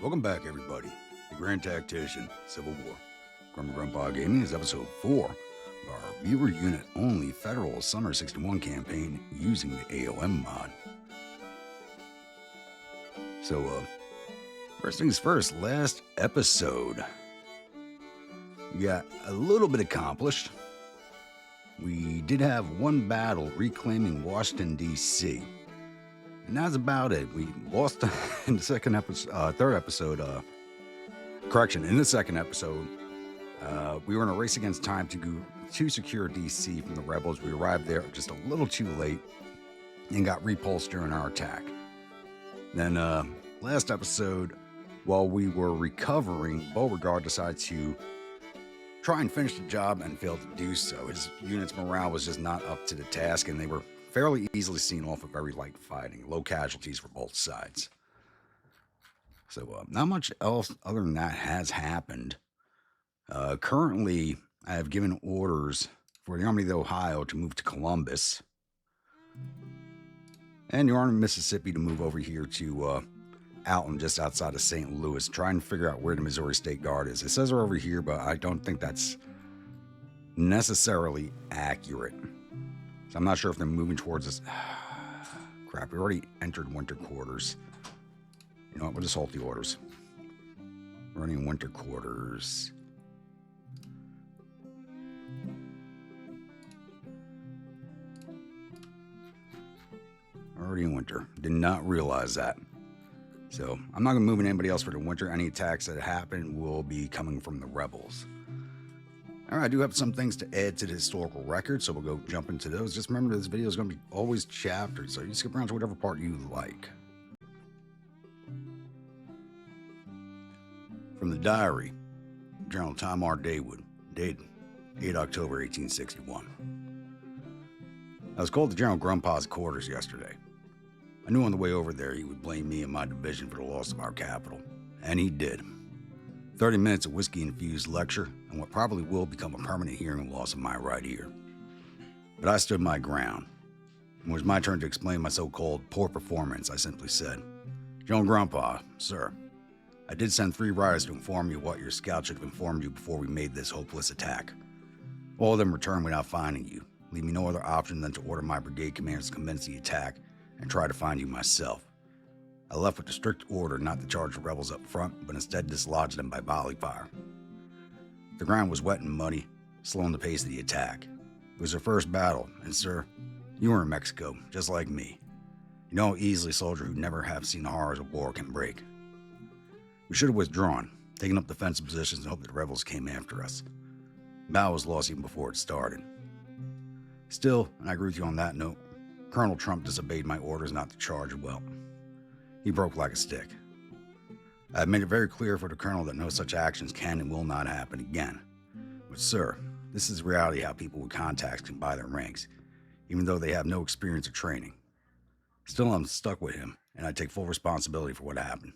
Welcome back, everybody. The Grand Tactician, Civil War. Gruntpa Gaming is episode 4 of our viewer unit only federal Summer 61 campaign using the a.o.m mod. So, first things first, last episode, we got a little bit accomplished. We did have one battle reclaiming Washington, D.C. And that's about it. We lost in the second episode, third episode, in the second episode, we were in a race against time to secure DC from the rebels. We arrived there just a little too late and got repulsed during our attack. Then, last episode, while we were recovering, Beauregard decided to try and finish the job and failed to do so. His unit's morale was just not up to the task, and they were fairly easily seen off of very light fighting, low casualties for both sides. So not much else other than that has happened. Currently, I have given orders for the Army of the Ohio to move to Columbus, and the Army of Mississippi to move over here to Alton, just outside of St. Louis, trying to figure out where the Missouri State Guard is. It says they're over here, but I don't think that's necessarily accurate. So I'm not sure if they're moving towards this. Crap, we already entered winter quarters. You know what, we'll just halt the orders. We're running winter quarters. Already in winter. Did not realize that. So I'm not going to move anybody else for the winter. Any attacks that happen will be coming from the rebels. All right, I do have some things to add to the historical record, so we'll go jump into those. Just remember this video is going to be always chaptered, so you skip around to whatever part you like. From the diary, General Tom R. Daywood, dated 8 October 1861. I was called to General Gruntpa's quarters yesterday. I knew on the way over there he would blame me and my division for the loss of our capital, and he did. 30 minutes of whiskey-infused lecture and what probably will become a permanent hearing loss of my right ear. But I stood my ground. When it was my turn to explain my so-called poor performance, I simply said, General Gruntpa, sir, I did send 3 riders to inform you what your scouts should have informed you before we made this hopeless attack. All of them returned without finding you, leaving me no other option than to order my brigade commanders to commence the attack and try to find you myself. I left with the strict order not to charge the rebels up front, but instead dislodge them by volley fire. The ground was wet and muddy, slowing the pace of the attack. It was their first battle, and sir, you were in Mexico, just like me. You know how easily a soldier who never have seen the horrors of war can break. We should have withdrawn, taken up defensive positions and hoped that the rebels came after us. The battle was lost even before it started. Still, and I agree with you on that note, Colonel Trump disobeyed my orders not to charge well. He broke like a stick. I have made it very clear for the Colonel that no such actions can and will not happen again. But sir, this is the reality how people with contacts can buy their ranks, even though they have no experience or training. Still, I'm stuck with him, and I take full responsibility for what happened.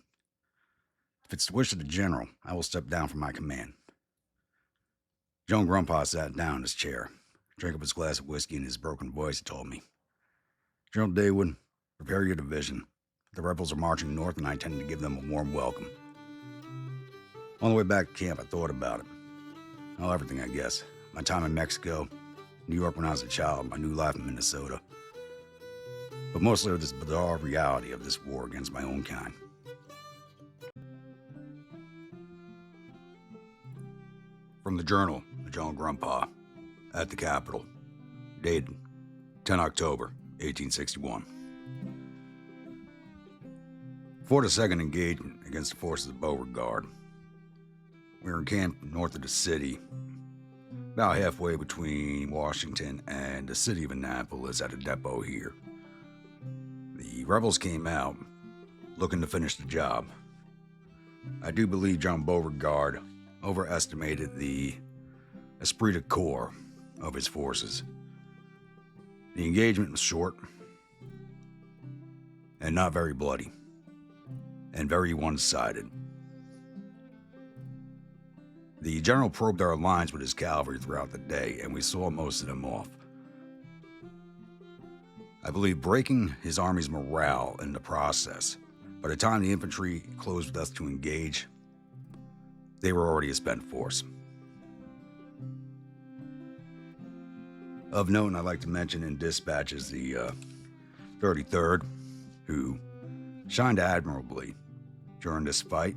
If it's the wish of the General, I will step down from my command. General Gruntpa sat down in his chair, drank up his glass of whiskey in his broken voice, and told me, General Daywood, prepare your division. The rebels are marching north, and I intend to give them a warm welcome. On the way back to camp, I thought about it. Well, everything, I guess. My time in Mexico, New York when I was a child, my new life in Minnesota. But mostly this bizarre reality of this war against my own kind. From the Journal of General Gruntpa, at the Capitol, dated 10 October 1861. Before the second engagement against the forces of Beauregard, we were encamped north of the city, about halfway between Washington and the city of Annapolis at a depot here. The rebels came out looking to finish the job. I do believe John Beauregard overestimated the esprit de corps of his forces. The engagement was short and not very bloody, and very one-sided. The general probed our lines with his cavalry throughout the day, and we saw most of them off. I believe breaking his army's morale in the process. By the time the infantry closed with us to engage, they were already a spent force. Of note, I'd like to mention in dispatch is the 33rd, who shined admirably during this fight,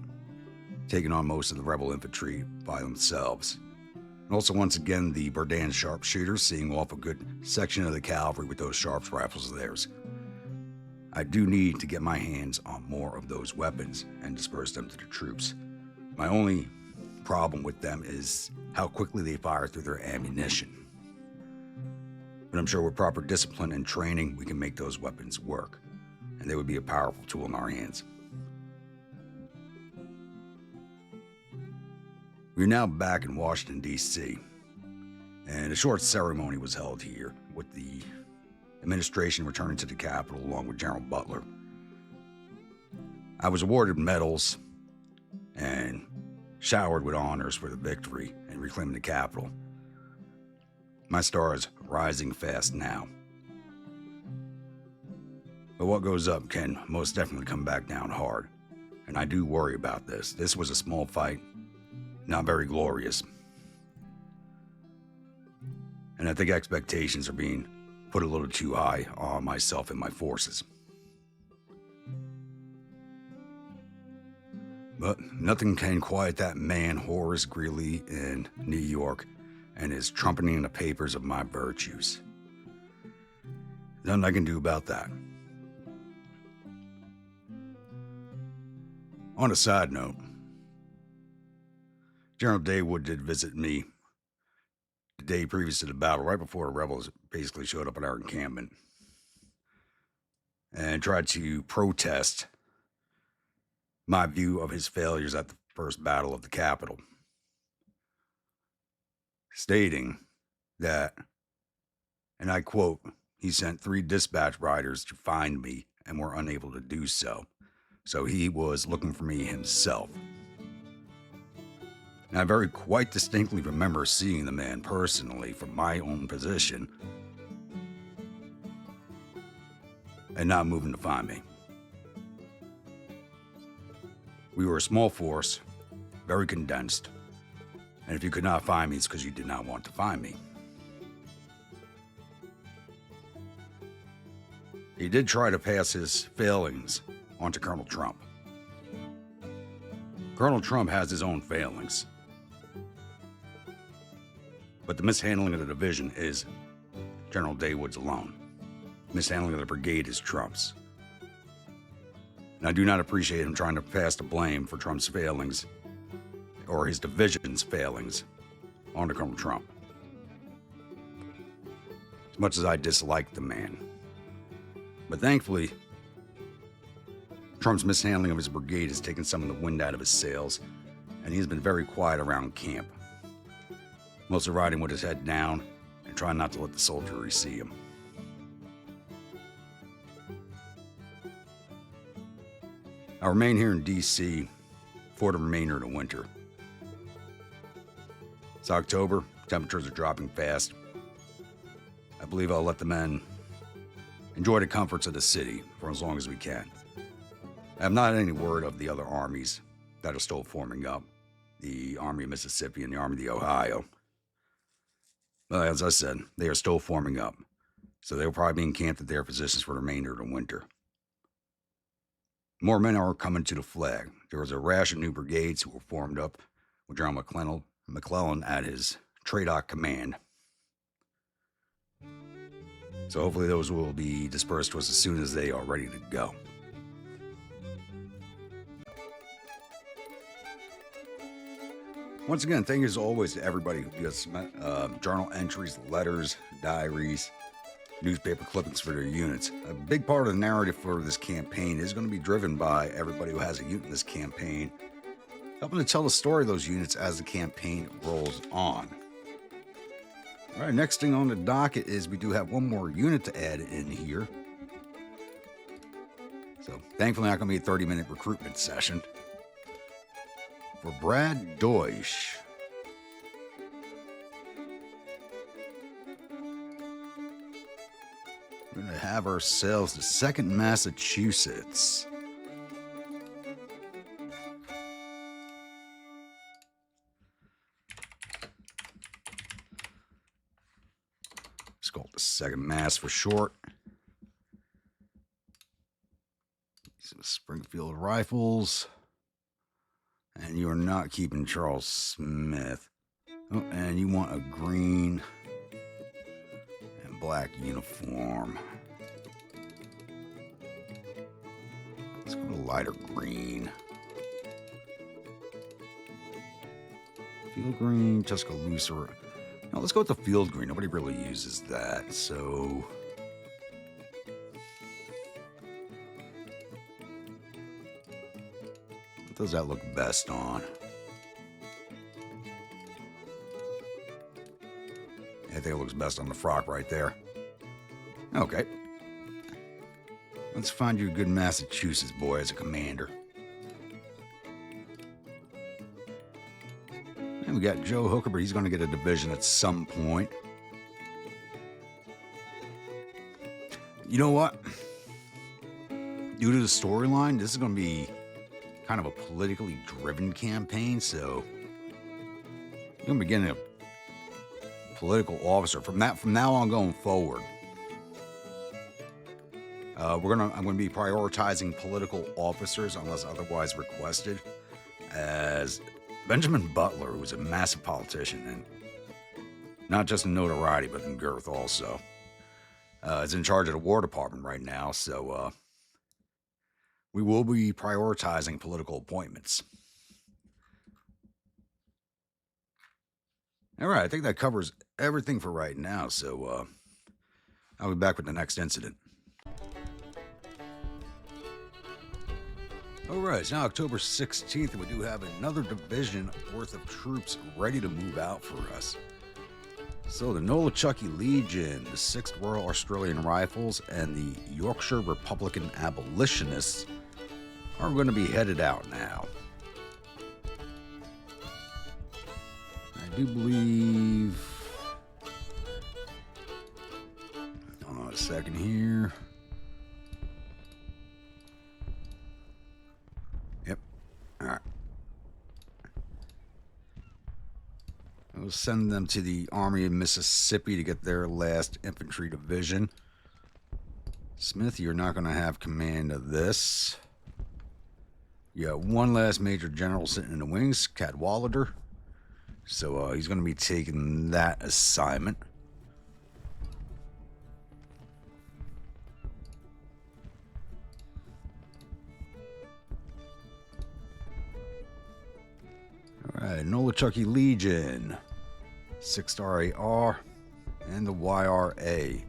taking on most of the rebel infantry by themselves. And also, once again, the Berdan sharpshooters seeing off a good section of the cavalry with those sharps rifles of theirs. I do need to get my hands on more of those weapons and disperse them to the troops. My only problem with them is how quickly they fire through their ammunition. But I'm sure with proper discipline and training, we can make those weapons work, and they would be a powerful tool in our hands. We're now back in Washington, D.C., and a short ceremony was held here with the administration returning to the Capitol along with General Butler. I was awarded medals and showered with honors for the victory and reclaiming the Capitol. My star is rising fast now. But what goes up can most definitely come back down hard, and I do worry about this. This was a small fight, not very glorious. And I think expectations are being put a little too high on myself and my forces. But nothing can quiet that man, Horace Greeley, in New York, and his trumpeting in the papers of my virtues. Nothing I can do about that. On a side note, General Daywood did visit me the day previous to the battle, right before the rebels basically showed up at our encampment, and tried to protest my view of his failures at the first battle of the Capitol, stating that, and I quote, he sent 3 dispatch riders to find me and were unable to do so. So he was looking for me himself. And I very quite distinctly remember seeing the man personally from my own position and not moving to find me. We were a small force, very condensed, and if you could not find me, it's because you did not want to find me. He did try to pass his failings onto Colonel Trump. Colonel Trump has his own failings, but the mishandling of the division is General Daywood's alone. Mishandling of the brigade is Trump's. And I do not appreciate him trying to pass the blame for Trump's failings or his division's failings onto Colonel Trump. As much as I dislike the man. But thankfully, Trump's mishandling of his brigade has taken some of the wind out of his sails, and he's been very quiet around camp, mostly riding with his head down and trying not to let the soldiery see him. I remain here in D.C. for the remainder of the winter. It's October, temperatures are dropping fast. I believe I'll let the men enjoy the comforts of the city for as long as we can. I have not had any word of the other armies that are still forming up, the Army of Mississippi and the Army of the Ohio. But as I said, they are still forming up, so they'll probably be encamped at their positions for the remainder of the winter. More men are coming to the flag. There was a rash of new brigades who were formed up with General McClellan at his TRADOC command. So hopefully those will be dispersed to us as soon as they are ready to go. Once again, thank you as always to everybody who gets journal entries, letters, diaries, newspaper clippings for their units. A big part of the narrative for this campaign is going to be driven by everybody who has a unit in this campaign, helping to tell the story of those units as the campaign rolls on. All right, next thing on the docket is we do have one more unit to add in here. So thankfully not going to be a 30-minute recruitment session. For Brad Deutsch. We're going to have ourselves the 2nd Massachusetts. It's called the 2nd Mass for short. Some Springfield Rifles. And you are not keeping Charles Smith. Oh, and you want a green and black uniform. Let's go to lighter green. Field green, Tuscaloosa. No, let's go with the field green. Nobody really uses that, so... What does that look best on? I think it looks best on the frock right there. Okay. Let's find you a good Massachusetts boy as a commander. And we got Joe Hooker, but he's going to get a division at some point. You know what? Due to the storyline, this is going to be kind of a politically driven campaign, so you're going to be getting a political officer from now on going forward. I'm going to be prioritizing political officers unless otherwise requested, as Benjamin Butler, who's a massive politician and not just in notoriety but in girth also, is in charge of the War Department right now. So we will be prioritizing political appointments. All right, I think that covers everything for right now. So I'll be back with the next incident. All right, it's now October 16th, and we do have another division worth of troops ready to move out for us. So the Nolichucky Legion, the 6th Royal Australian Rifles, and the Yorkshire Republican Abolitionists are going to be headed out now. I do believe... Hold on a second here. Yep. All right. We'll send them to the Army of Mississippi to get their last infantry division. Smith, you're not going to have command of this. You got one last major general sitting in the wings, Cadwallader. So he's going to be taking that assignment. All right, Nolichucky Legion, 6th RAR, and the YRA.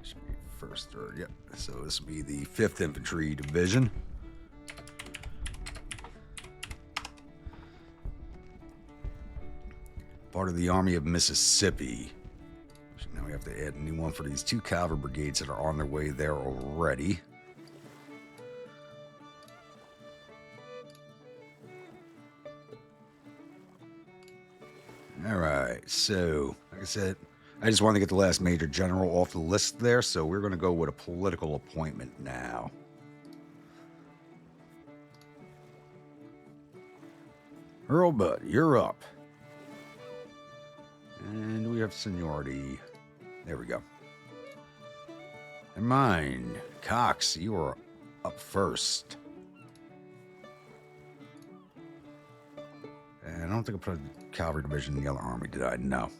Should be 1st, 3rd, yep. So this will be the 5th Infantry Division. Part of the Army of Mississippi. So now we have to add a new one for these 2 cavalry brigades that are on their way there already. All right, so like I said, I just wanted to get the last major general off the list there, so we're going to go with a political appointment now. Earl Bud, you're up. And we have seniority. There we go. And mine, Cox, you are up first. And I don't think I put a cavalry division in the other army, did I? No.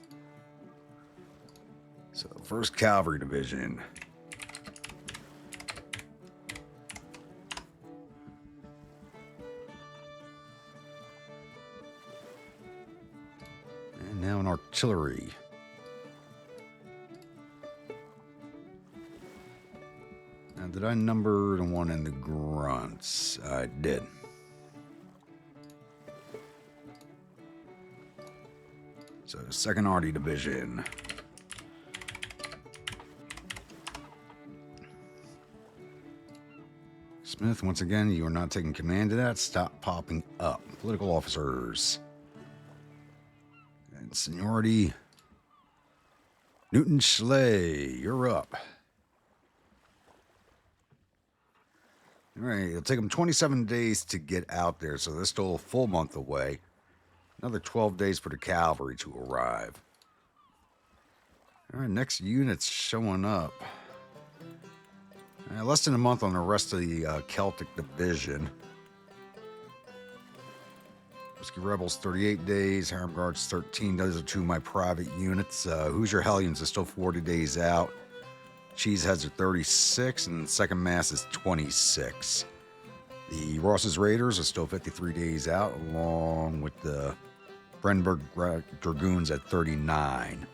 So, 1st Cavalry Division. And now an artillery. Now, did I number the one in the grunts? I did. So, 2nd Arty Division. Smith, once again, you are not taking command of that. Stop popping up. Political officers. And seniority. Newton Schley, you're up. All right, it'll take them 27 days to get out there, so they're still a full month away. Another 12 days for the Cavalry to arrive. All right, next unit's showing up. Less than a month on the rest of the Celtic Division. Whiskey Rebels, 38 days. Harem Guards, 13. Those are two of my private units. Hoosier Hellions are still 40 days out. Cheeseheads are 36, and Second Mass is 26. The Ross's Raiders are still 53 days out, along with the Brenberg Dragoons at 39.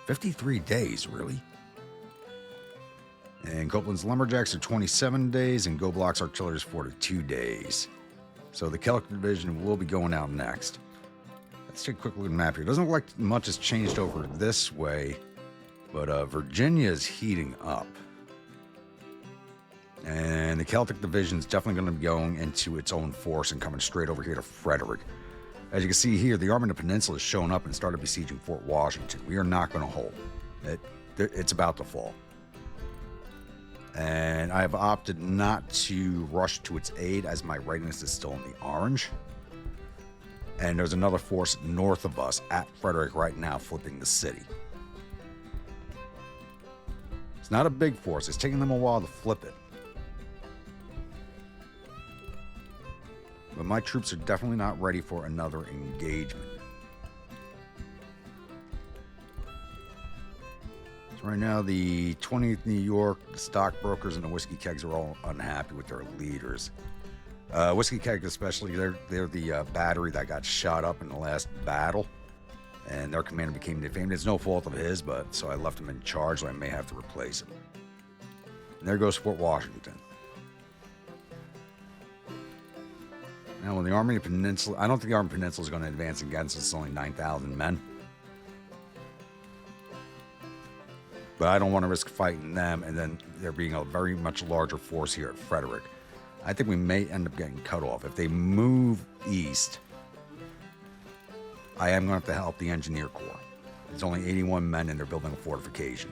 53 days, really? And Copeland's Lumberjacks are 27 days, and Go Block's Artillery is 42 days. So the Celtic Division will be going out next. Let's take a quick look at the map here. It doesn't look like much has changed over this way, but Virginia is heating up. And the Celtic Division is definitely going to be going into its own force and coming straight over here to Frederick. As you can see here, the Army of the Peninsula has shown up and started besieging Fort Washington. We are not going to hold. It's about to fall. And I have opted not to rush to its aid as my readiness is still in the orange. And there's another force north of us at Frederick right now flipping the city. It's not a big force. It's taking them a while to flip it. But my troops are definitely not ready for another engagement. So right now, the 20th New York stockbrokers and the Whiskey Kegs are all unhappy with their leaders. Whiskey Keg especially, they're the battery that got shot up in the last battle. And their commander became defamed. It's no fault of his, but so I left him in charge, so I may have to replace him. And there goes Fort Washington. Now, when the Army of the Peninsula, I don't think the Army of the Peninsula is going to advance against us. It's only 9,000 men. But I don't want to risk fighting them and then there being a very much larger force here at Frederick. I think we may end up getting cut off. If they move east, I am going to have to help the Engineer Corps. There's only 81 men and they're building a fortification.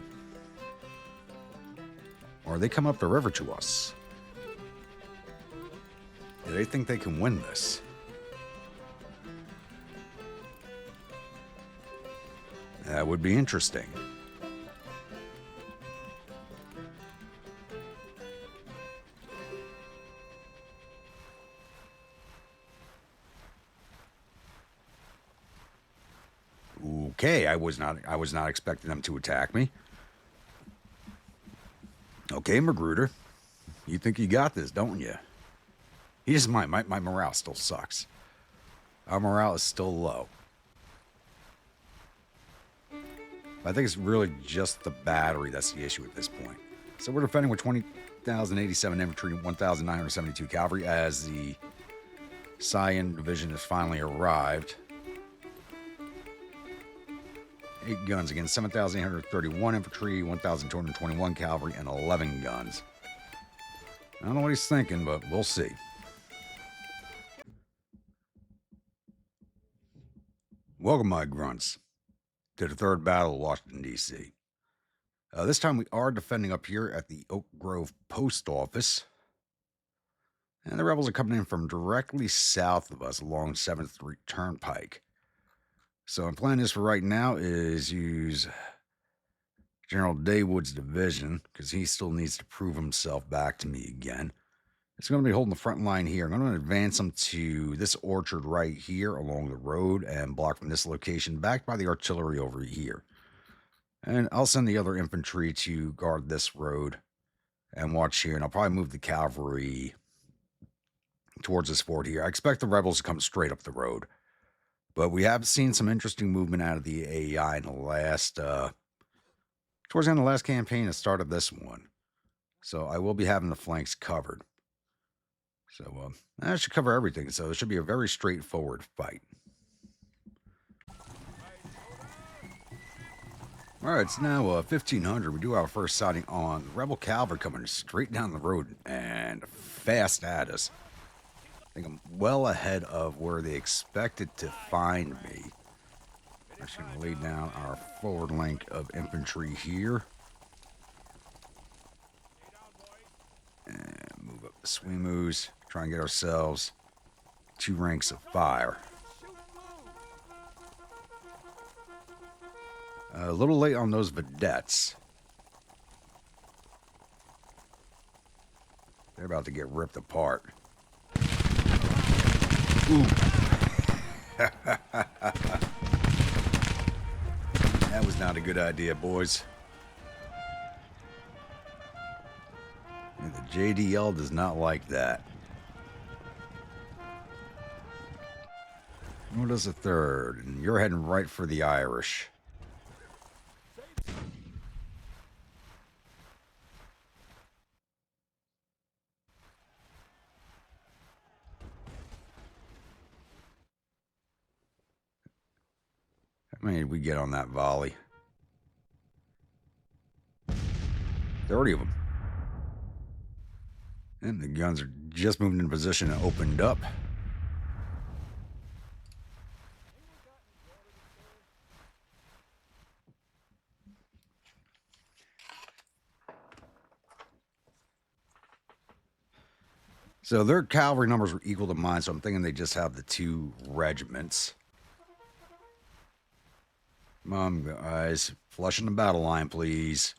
Or they come up the river to us. Do they think they can win this? That would be interesting. Okay, I was not expecting them to attack me. Okay, Magruder. You think you got this, don't you? He doesn't mind. My morale still sucks. Our morale is still low. I think it's really just the battery that's the issue at this point. So we're defending with 20,087 infantry and 1,972 cavalry as the Scion Division has finally arrived. 8 guns against 7,831 infantry, 1,221 cavalry, and 11 guns. I don't know what he's thinking, but we'll see. Welcome, my grunts, to the third battle of Washington, D.C. This time we are defending up here at the Oak Grove Post Office. And the rebels are coming in from directly south of us along 7th Street Turnpike. So my plan is for right now is use General Daywood's division, because he still needs to prove himself back to me again. It's going to be holding the front line here. I'm going to advance them to this orchard right here along the road and block from this location, backed by the artillery over here. And I'll send the other infantry to guard this road and watch here. And I'll probably move the cavalry towards this fort here. I expect the rebels to come straight up the road. But we have seen some interesting movement out of the AEI in the last, towards the end of the last campaign and start of this one. So I will be having the flanks covered. So that should cover everything. So it should be a very straightforward fight. All right, it's now 1500. We do have our first sighting on Rebel Cavalry coming straight down the road and fast at us. I think I'm well ahead of where they expected to find me. We're just going to lay down our forward link of infantry here. And move up the Swimus. Try and get ourselves 2 ranks of fire. A little late on those vedettes. They're about to get ripped apart. Ooh. That was not a good idea, boys. And the JDL does not like that. What is the 3rd? And you're heading right for the Irish. How many did we get on that volley? 30 of them. And the guns are just moving into position and opened up. So their cavalry numbers were equal to mine, so I'm thinking they just have the 2 regiments. Come on, guys. Flushing the battle line, please.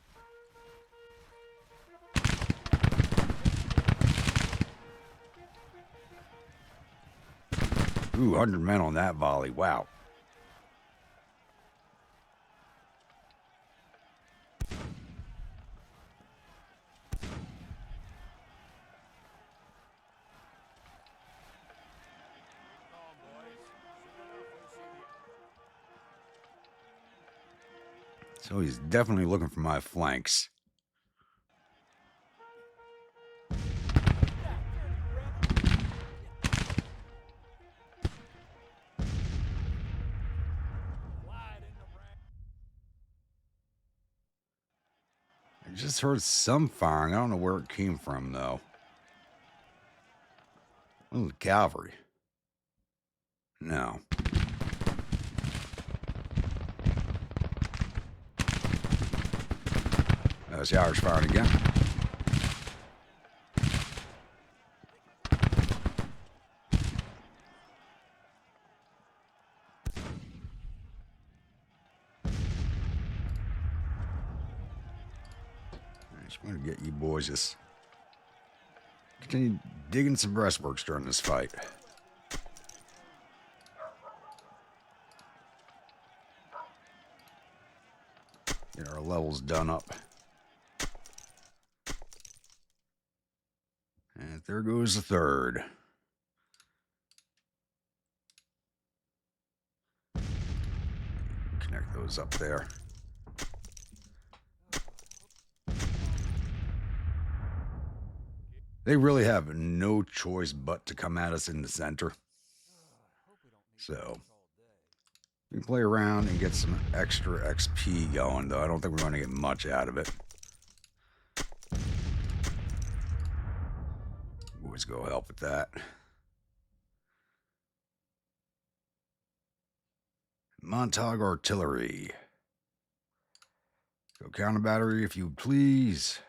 Ooh, 100 men on that volley. Wow. So he's definitely looking for my flanks. I just heard some firing. I don't know where it came from, though. Oh, the cavalry. No. There's the Irish firing again. I just want to get you boys just continue digging some breastworks during this fight. Get our levels done up. And there goes the 3rd. Connect those up there. They really have no choice but to come at us in the center. So we can play around and get some extra XP going, though I don't think we're going to get much out of it. Boys go help with that. Montague Artillery. Go counter battery if you would please.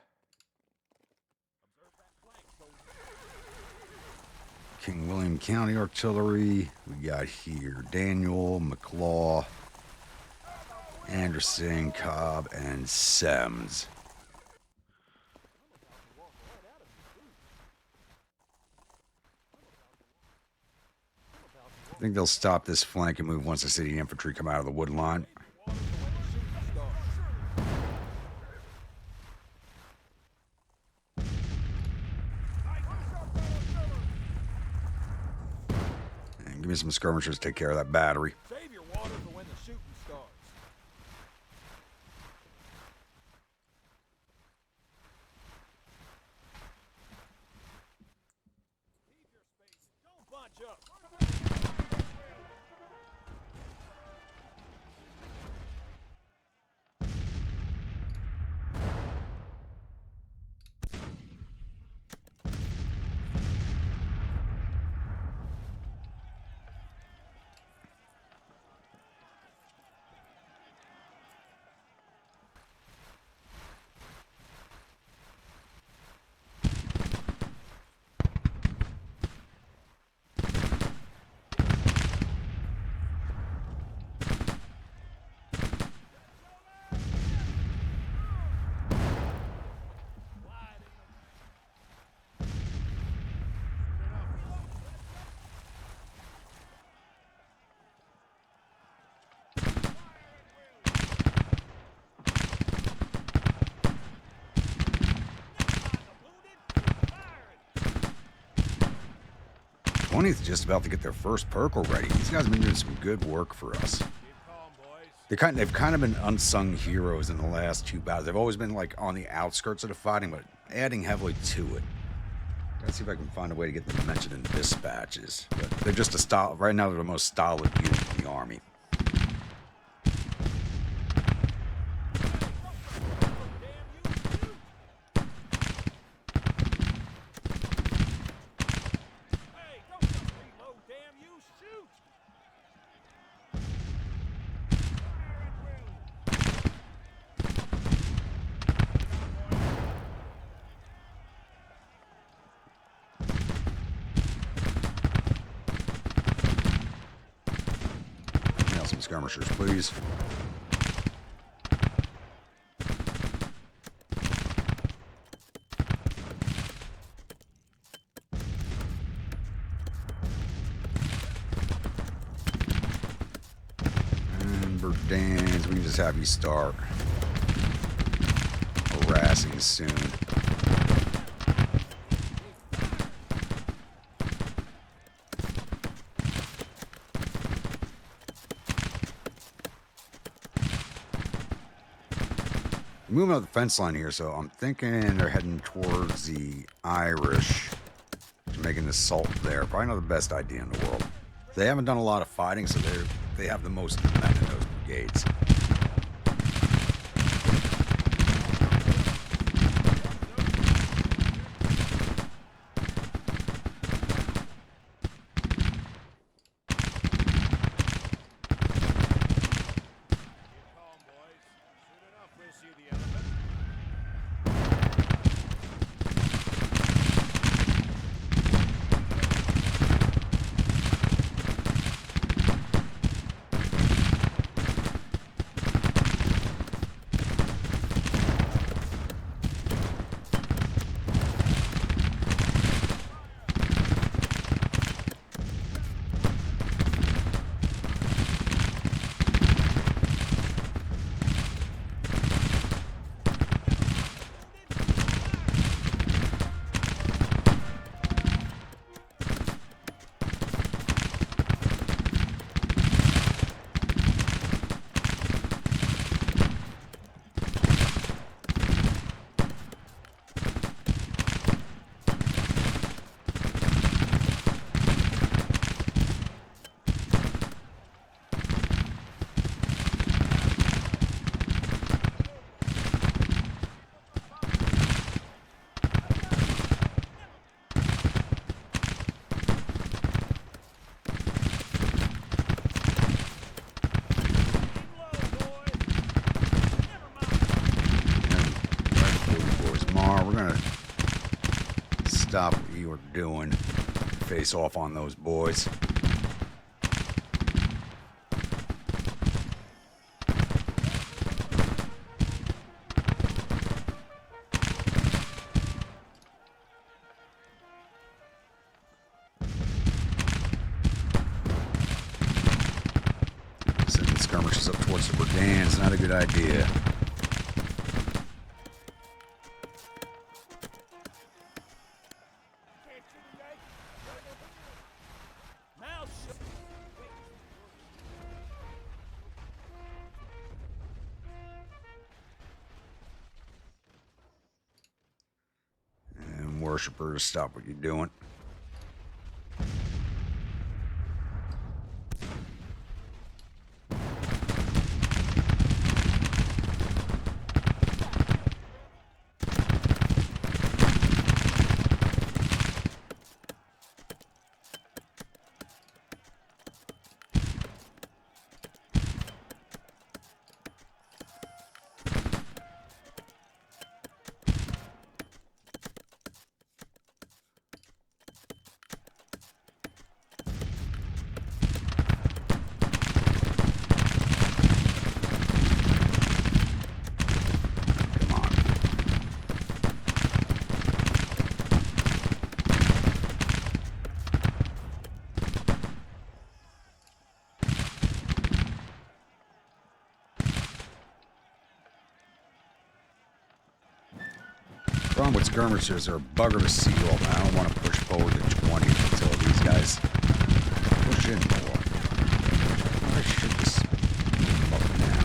King William County Artillery. We got here Daniel, McClaw, Anderson, Cobb, and Sems. I think they'll stop this flank and move once the city infantry come out of the wood line. And give me some skirmishers to take care of that battery. Save your water for when the shooting starts. Keep your space. Don't bunch up. 20th is just about to get their first perk already. These guys have been doing some good work for us. Keep calm, boys. They've kind of been unsung heroes in the last 2 battles. They've always been like on the outskirts of the fighting, but adding heavily to it. Let's see if I can find a way to get them mentioned in dispatches. But they're just a style. Right now, they're the most stolid unit in the army. Hey, don't just reload, damn you! Shoot! Fire at will. Now some skirmishers, please. And Verdans, we can just have you start harassing soon. Moving up the fence line here, so I'm thinking they're heading towards the Irish, making the assault there. Probably not the best idea in the world. They haven't done a lot of fighting, so they have the most men in those brigades. Keep calm, boys. Soon enough, we'll see the elephant. Stop what you were doing. Face off on those boys. Sending skirmishers up towards the Verdans is not a good idea. Now shut. And worshippers, stop what you're doing. Problem with skirmishers are a bugger to see off. I don't want to push forward to 20 until these guys in more. I should just up now.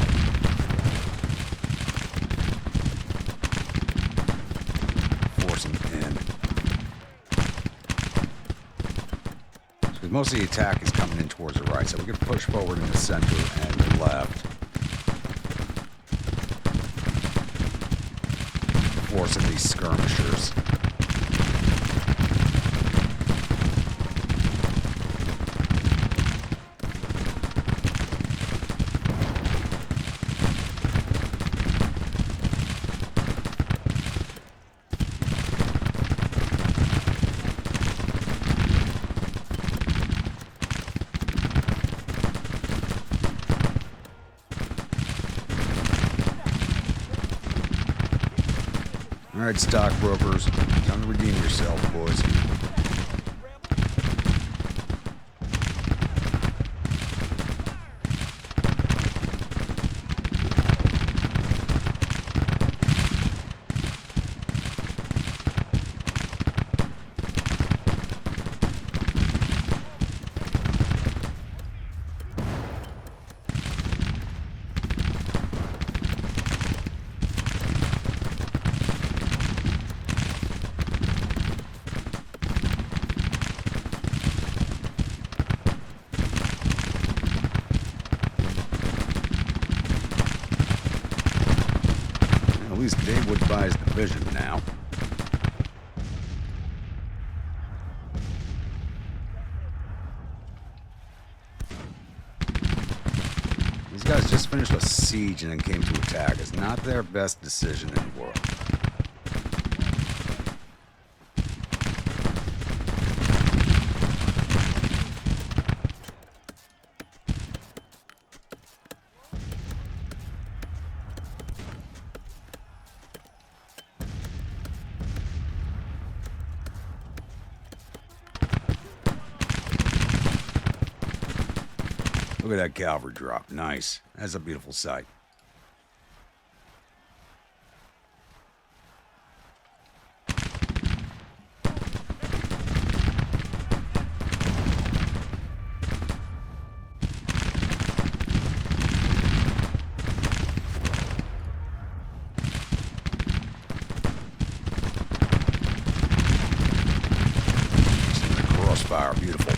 Force him in. Because most of the attack is coming in towards the right, so we can push forward in the center and the left. Forcing these skirmishers. Alright, stockbrokers, time to redeem yourselves, boys. At least Daywood buys division now. These guys just finished a siege and then came to attack. It's not their best decision in the world. Look at that cavalry drop. Nice. That's a beautiful sight. Crossfire, beautiful.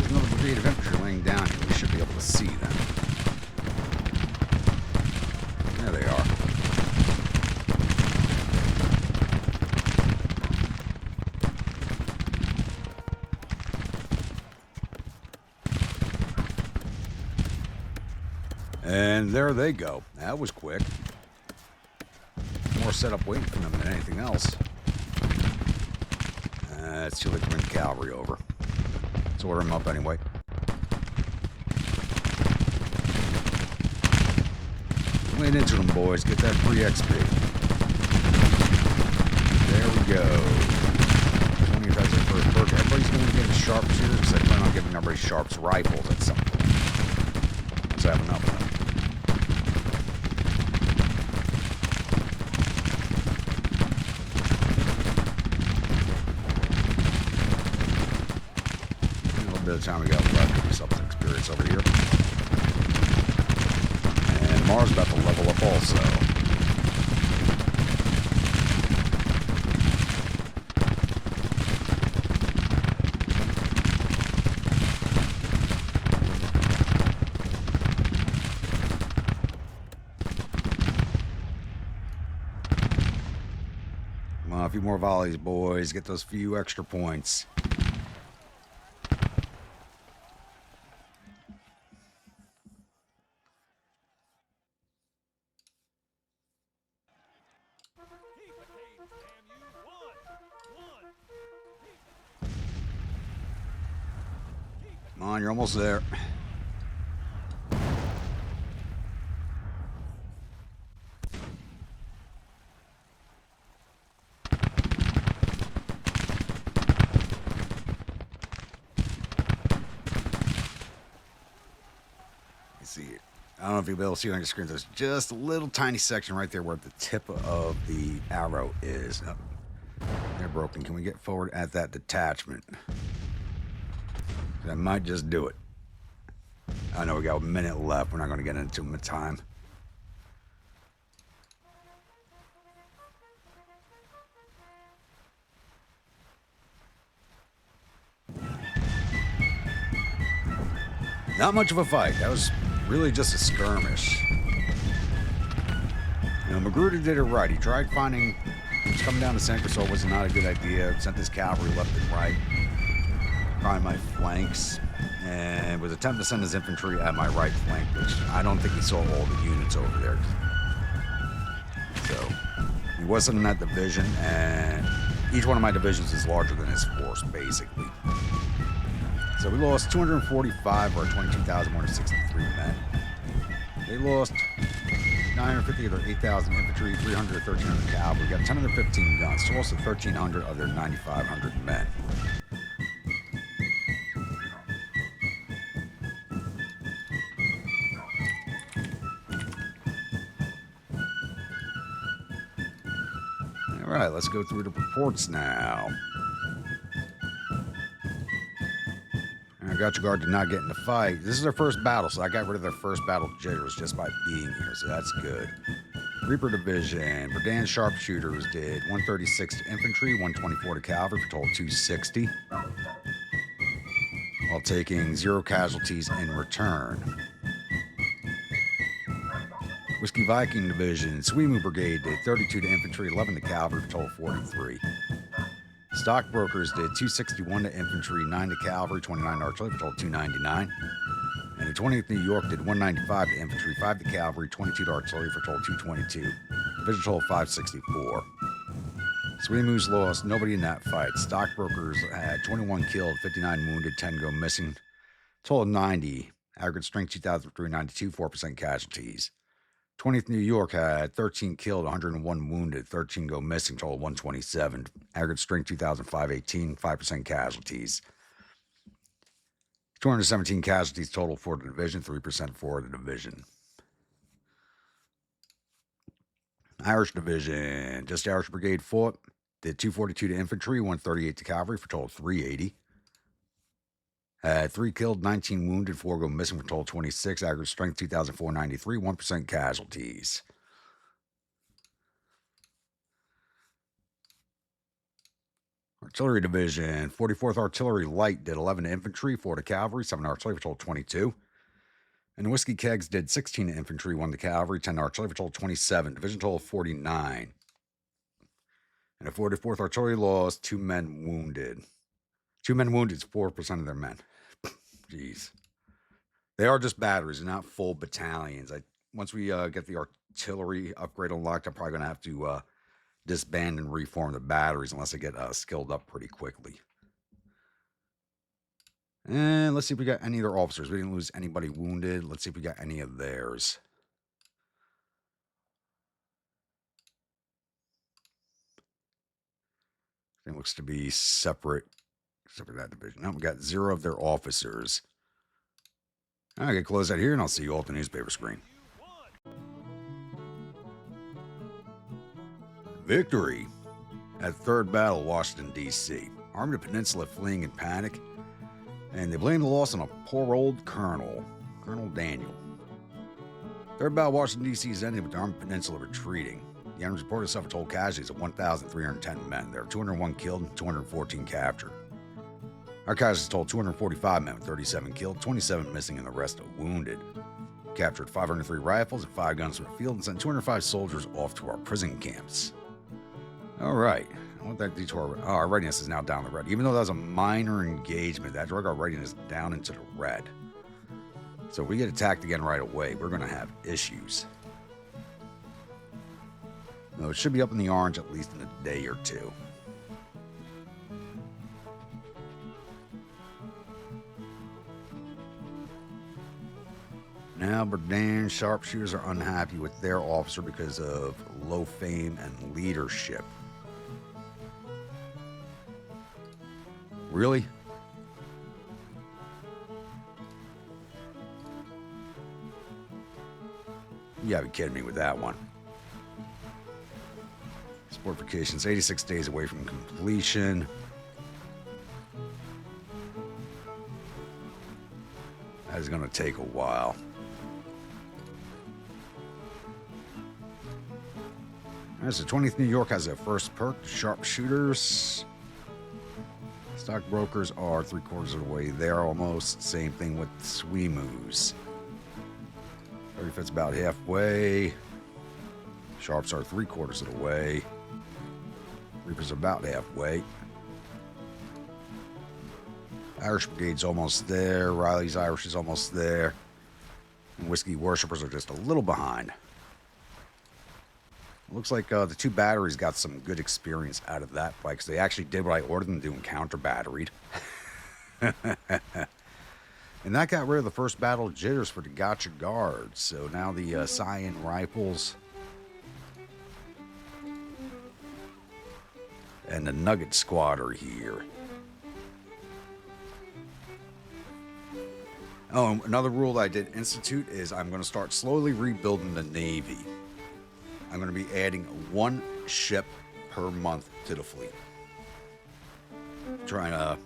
Of infantry laying down here. We should be able to see them. There they are. And there they go. That was quick. More setup waiting for them than anything else. Let's see if we can bring cavalry over. Let's order them up anyway. Lean into them, boys. Get that free XP. There we go. 20 attacks at first perk. Everybody's going to get sharps here because I plan on giving everybody sharps rifles at some point. Once I have enough of them. A little bit of time we got left. Give myself some experience over here. Mars about to level up also. Come on, a few more volleys, boys. Get those few extra points. Come on, you're almost there. can see it. I don't know if you'll be able to see it on your screen. There's just a little tiny section right there where the tip of the arrow is. Oh, they're broken. Can we get forward at that detachment? I might just do it. I know we got a minute left. We're not going to get into my time. Not much of a fight. That was really just a skirmish. You know, Magruder did it right. He tried finding... He was coming down to San Cristobal, was not a good idea. Sent his cavalry left and right. Trying my flanks. And was attempting to send his infantry at my right flank, which I don't think he saw all the units over there. So, he wasn't in that division, and each one of my divisions is larger than his force, basically. So we lost 245 or 22,163 men. They lost 950 of their 8,000 infantry, 300 or 1,300 cavalry. We got 10 of their 15 guns, so also 1,300 of their 9,500 men. All right, let's go through the reports now. Gotcha Guard did not get in the fight. This is their first battle, so I got rid of their first battle jitters just by being here, so that's good. Reaper Division, Verdan Sharpshooters did 136 to infantry, 124 to cavalry for total 260. While taking 0 casualties in return. Whiskey Viking Division, Swimu Brigade did 32 to infantry, 11 to cavalry for total 43. Stockbrokers did 261 to infantry, 9 to cavalry, 29 to artillery for total 299. And the 20th New York did 195 to infantry, 5 to cavalry, 22 to artillery for total 222. Division total 564. Swimu's lost nobody in that fight. Stockbrokers had 21 killed, 59 wounded, 10 go missing. Total 90. Aggregate strength 2,392, 4% casualties. 20th New York had 13 killed, 101 wounded, 13 go missing, total 127. Aggregate strength 2,518, 5% casualties. 217 casualties total for the division, 3% for the division. Irish Division, just Irish Brigade fought, did 242 to infantry, 138 to cavalry for total 380. Had 3 killed, 19 wounded, 4 go missing for total 26. Aggregate strength 2,493, 1% casualties. Artillery Division, 44th Artillery Light did 11 to infantry, 4 to cavalry, 7 to artillery for total 22. And the Whiskey Kegs did 16 to infantry, 1 to cavalry, 10 to artillery for total 27. Division total 49. And the 44th Artillery lost 2 men wounded. 2 men wounded is 4% of their men. Jeez. They are just batteries, they're not full battalions. Once we get the artillery upgrade unlocked, I'm probably going to have to disband and reform the batteries unless I get skilled up pretty quickly. And let's see if we got any of their officers. We didn't lose anybody wounded. Let's see if we got any of theirs. It looks to be separate, except for that division. Now we got 0 of their officers. I can close that here, and I'll see you all at the newspaper screen. Victory at Third Battle, Washington, D.C. Army of the Peninsula fleeing in panic, and they blame the loss on a poor old colonel, Colonel Daniel. Third Battle, Washington, D.C. is ending with the Army of the Peninsula retreating. The enemy reported suffered total casualties of 1,310 men. There were 201 killed and 214 captured. Our casualties totaled 245 men, with 37 killed, 27 missing, and the rest wounded. Captured 503 rifles and 5 guns from the field and sent 205 soldiers off to our prison camps. All right. I want that detour. Oh, our readiness is now down the red. Even though that was a minor engagement, that drug our readiness down into the red. So if we get attacked again right away, we're going to have issues. No, it should be up in the orange at least in a day or two. Now, Verdan Sharpshooters are unhappy with their officer because of low fame and leadership. Really? You gotta be kidding me with that one. Fortifications, 86 days away from completion. That is going to take a while. All right, so 20th New York has their first perk, sharpshooters. Stockbrokers are 3/4 of the way there almost. Same thing with Swimus. 35th's about halfway. Sharps are 3/4 of the way. Reapers are about halfway. Irish Brigade's almost there. Riley's Irish is almost there. And Whiskey Worshippers are just a little behind. It looks like the 2 batteries got some good experience out of that fight because they actually did what I ordered them to do and counter-batteried. And that got rid of the first battle jitters for the Gotcha Guards. So now the Cyan Rifles and the Nugget Squad are here. Oh, and another rule that I did institute is I'm going to start slowly rebuilding the Navy. I'm going to be adding 1 ship per month to the fleet. Trying to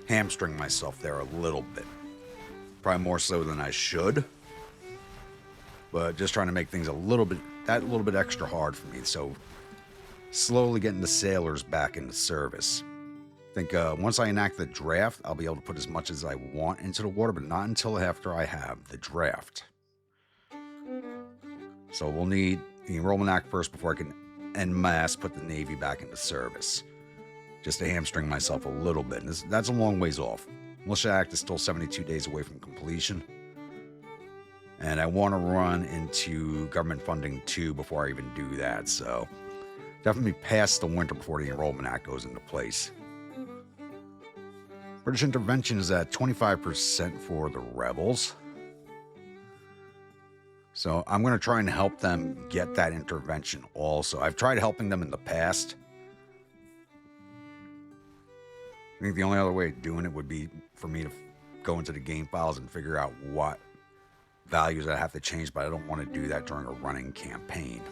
hamstring myself there a little bit. Probably more so than I should. But just trying to make things a little bit extra hard for me. So slowly getting the sailors back into service. I think once I enact the draft, I'll be able to put as much as I want into the water, but not until after I have the draft. So we'll need the Enrollment Act first before I can en masse put the Navy back into service. Just to hamstring myself a little bit. That's a long ways off. Militia Act is still 72 days away from completion. And I want to run into government funding too before I even do that, so definitely past the winter before the Enrollment Act goes into place. British intervention is at 25% for the rebels. So I'm going to try and help them get that intervention also. I've tried helping them in the past. I think the only other way of doing it would be for me to go into the game files and figure out what values I have to change, but I don't want to do that during a running campaign.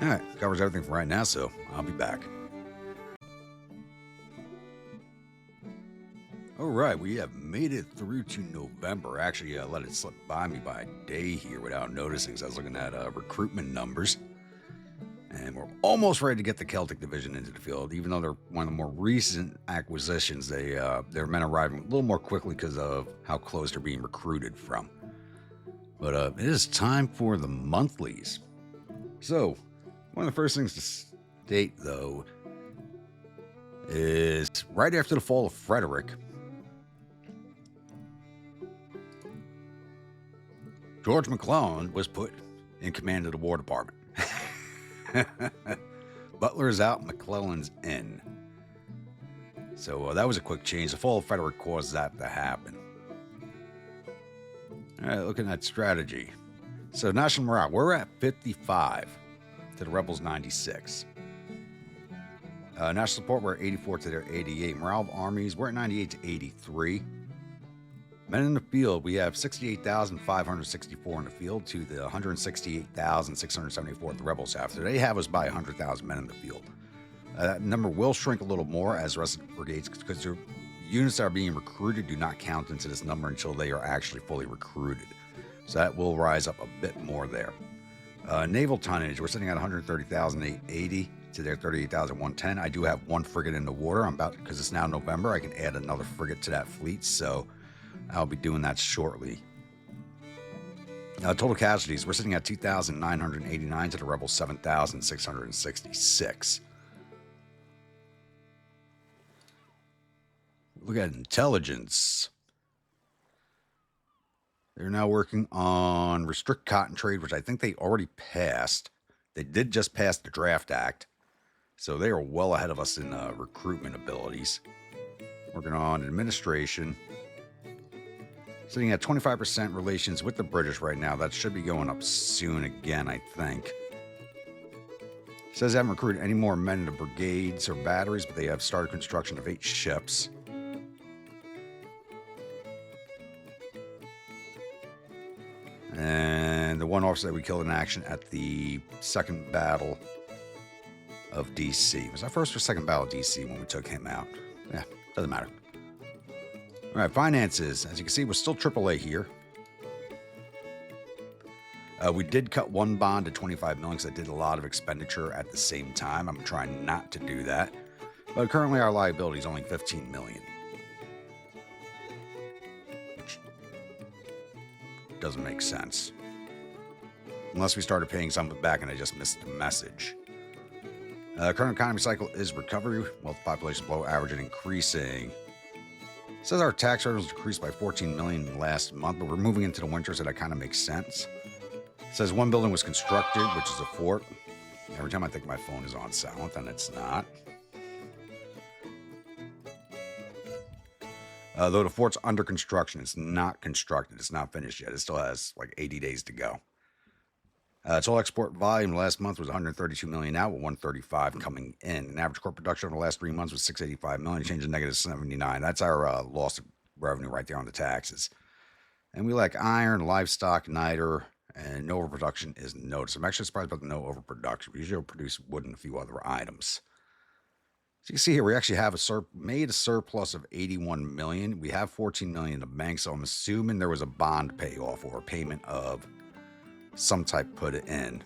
All right, covers everything for right now, so I'll be back. All right, we have made it through to November. Actually, I let it slip by me by a day here without noticing, so I was looking at recruitment numbers. And we're almost ready to get the Celtic Division into the field. Even though they're one of the more recent acquisitions, their men arriving a little more quickly because of how close they're being recruited from. But it is time for the monthlies. So, one of the first things to state, though, is right after the fall of Frederick, George McClellan was put in command of the War Department. Butler is out, McClellan's in. So that was a quick change. The fall of Frederick caused that to happen. All right, looking at strategy. So national morale, we're at 55 to the rebels 96. National support, we're at 84 to their 88. Morale of armies, we're at 98 to 83. Men in the field, we have 68,564 in the field to the 168,674 the rebels have. So they have us by 100,000 men in the field. That number will shrink a little more as the rest of the brigades, because the units that are being recruited do not count into this number until they are actually fully recruited. So that will rise up a bit more there. Naval tonnage, we're sitting at 130,880 to their 38,110. I do have 1 frigate in the water. Because it's now November, I can add another frigate to that fleet. So I'll be doing that shortly. Total casualties, we're sitting at 2,989 to the rebels 7,666. Look at intelligence. They're now working on restrict cotton trade, which I think they already passed. They did just pass the Draft Act, so they are well ahead of us in recruitment abilities. Working on administration. Sitting at 25% relations with the British right now. That should be going up soon again, I think. It says they haven't recruited any more men into brigades or batteries, but they have started construction of 8 ships. And the one officer that we killed in action at the second battle of DC. Was that first or second battle of DC when we took him out? Yeah, doesn't matter. All right, finances. As you can see, we're still AAA here. We did cut one bond to 25 million because I did a lot of expenditure at the same time. I'm trying not to do that. But currently our liability is only 15 million. Which doesn't make sense. Unless we started paying some of it back and I just missed the message. Current economy cycle is recovery. Wealth population below average and increasing. It says our tax revenues decreased by 14 million last month, but we're moving into the winter, so that kind of makes sense. It says one building was constructed, which is a fort. Every time I think my phone is on silent, and it's not. Though the fort's under construction, it's not constructed. It's not finished yet. It still has like 80 days to go. Total export volume last month was 132 million out, with 135 coming in. And average core production over the last 3 months was 685 million, change to negative 79. That's our loss of revenue right there on the taxes. And we lack iron, livestock, niter, and no overproduction is noticed. I'm actually surprised about the no overproduction. We usually produce wood and a few other items. So you can see here, we actually have made a surplus of 81 million. We have 14 million in the bank, so I'm assuming there was a bond payoff or a payment of some type put it in.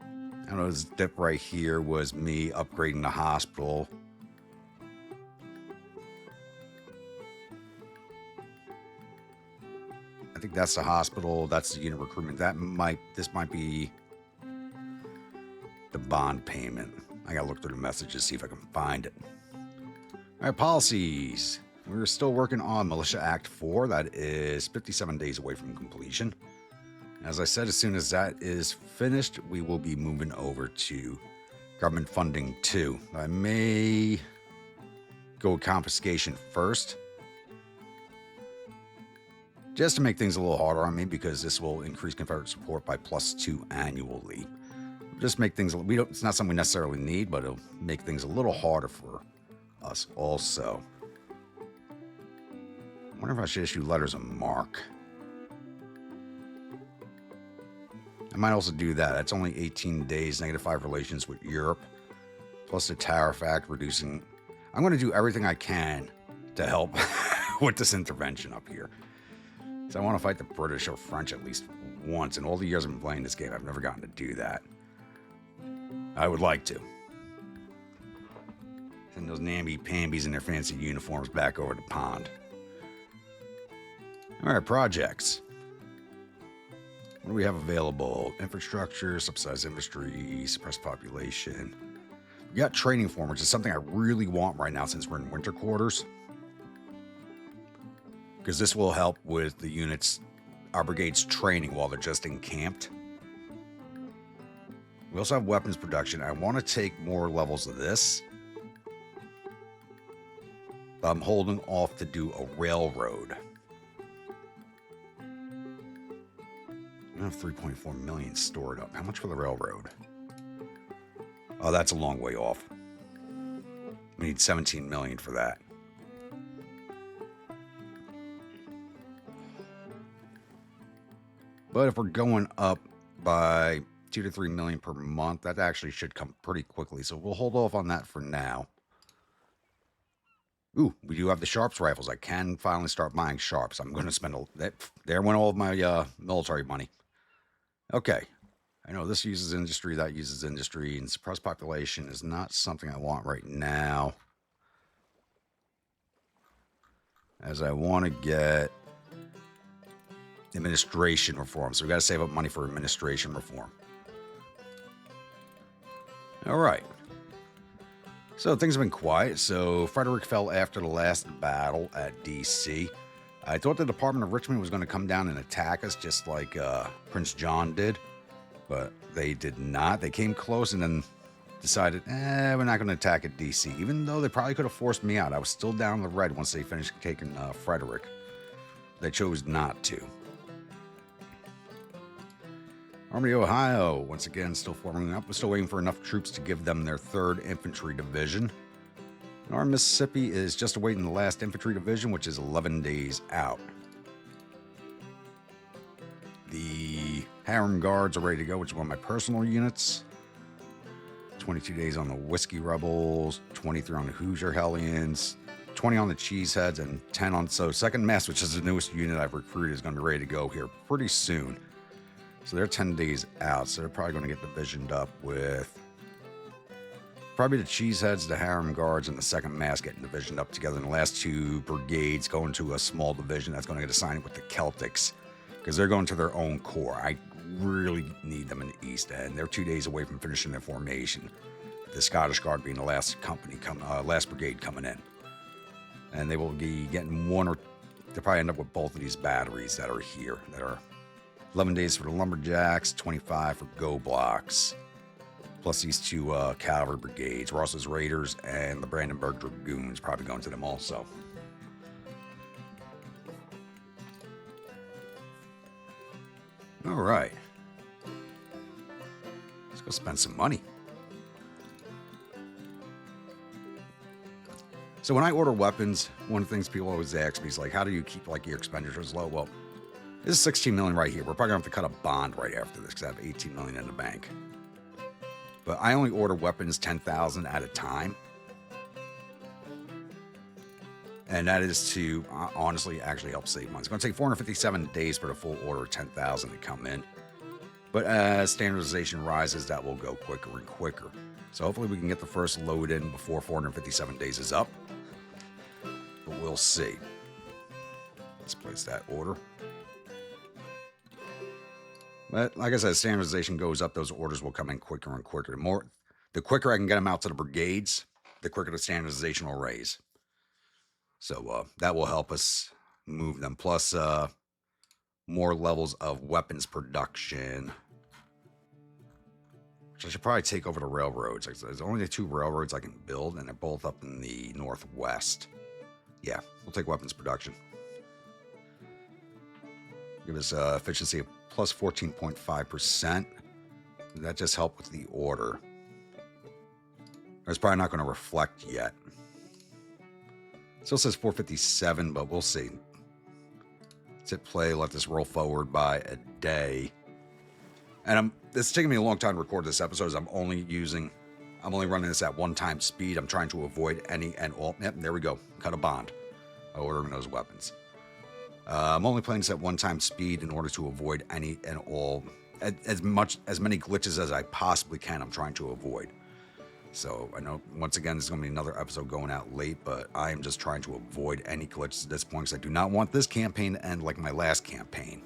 I don't know, this dip right here was me upgrading the hospital. I think that's the hospital. That's the unit recruitment. This might be the bond payment. I gotta look through the messages, see if I can find it. All right, policies. We're still working on Militia Act 4. That is 57 days away from completion. As I said, as soon as that is finished, we will be moving over to government funding 2. I may go with confiscation first, just to make things a little harder on me, because this will increase Confederate support by +2 annually. Just make things, it's not something we necessarily need, but it'll make things a little harder for us also. I wonder if I should issue letters of marque. I might also do that. That's only 18 days, -5 relations with Europe, plus the Tariff Act reducing. I'm going to do everything I can to help with this intervention up here. So I want to fight the British or French at least once. In all the years I've been playing this game, I've never gotten to do that. I would like to. Send those namby-pambies in their fancy uniforms back over the pond. All right, projects. What do we have available? Infrastructure, subsidized industry, suppressed population. We got training form, which is something I really want right now since we're in winter quarters. Because this will help with the units, our brigade's training while they're just encamped. We also have weapons production. I want to take more levels of this. But I'm holding off to do a railroad. I have 3.4 million stored up. How much for the railroad? Oh, that's a long way off. We need 17 million for that. But if we're going up by 2 to 3 million per month, that actually should come pretty quickly. So we'll hold off on that for now. Ooh, we do have the Sharps rifles. I can finally start buying Sharps. I'm going to spend there went all of my military money. Okay. I know this uses industry, that uses industry, and suppressed population is not something I want right now. As I want to get administration reform. So we got to save up money for administration reform. All right. So things have been quiet. So Frederick fell after the last battle at DC. I thought the Department of Richmond was going to come down and attack us just like Prince John did. But they did not. They came close and then decided, we're not going to attack at DC. Even though they probably could have forced me out. I was still down the red once they finished taking Frederick. They chose not to. Army of Ohio, once again, still forming up. We're still waiting for enough troops to give them their 3rd Infantry Division. And our Mississippi is just awaiting the last Infantry Division, which is 11 days out. Harem Guards are ready to go, which is one of my personal units. 22 days on the Whiskey Rebels, 23 on the Hoosier Hellions, 20 on the Cheeseheads, and 10 on... So Second Mass, which is the newest unit I've recruited, is going to be ready to go here pretty soon. So they're 10 days out, so they're probably going to get divisioned up with... Probably the Cheeseheads, the Harem Guards, and the Second Mass getting divisioned up together. And the last two brigades going to a small division that's going to get assigned with the Celtics, because they're going to their own corps. I really need them in the East End. They're 2 days away from finishing their formation. The Scottish Guard being the last last brigade coming in. And they will be getting one or... They'll probably end up with both of these batteries that are here, that are 11 days for the Lumberjacks, 25 for Go Blocks. Plus these two Cavalry brigades, Ross's Raiders and the Brandenburg Dragoons, probably going to them also. All right. Let's go spend some money. So when I order weapons, one of the things people always ask me is like, how do you keep like your expenditures low? Well, this is 16 million right here. We're probably gonna have to cut a bond right after this because I have 18 million in the bank. But I only order weapons 10,000 at a time. And that is to honestly actually help save money. It's going to take 457 days for the full order of 10,000 to come in. But as standardization rises, that will go quicker and quicker. So hopefully we can get the first load in before 457 days is up. But we'll see. Let's place that order. But like I said, as standardization goes up, those orders will come in quicker and quicker. The quicker I can get them out to the brigades, the quicker the standardization will raise. So that will help us move them. Plus, more levels of weapons production. Which I should probably take over the railroads. There's only the two railroads I can build, and they're both up in the northwest. Yeah, we'll take weapons production. Give us efficiency of plus 14.5%. That just helped with the order. It's probably not going to reflect yet. Still says 457, but we'll see. Let's hit play, let this roll forward by a day. And it's taking me a long time to record this episode, as I'm only running this at 1x speed. I'm trying to avoid any and all. Yep, there we go. Cut a bond. Ordering those weapons. I'm only playing this at 1x speed in order to avoid any and all, as many glitches as I possibly can. I'm trying to avoid. So I know once again there's going to be another episode going out late, but I am just trying to avoid any glitches at this point because I do not want this campaign to end like my last campaign,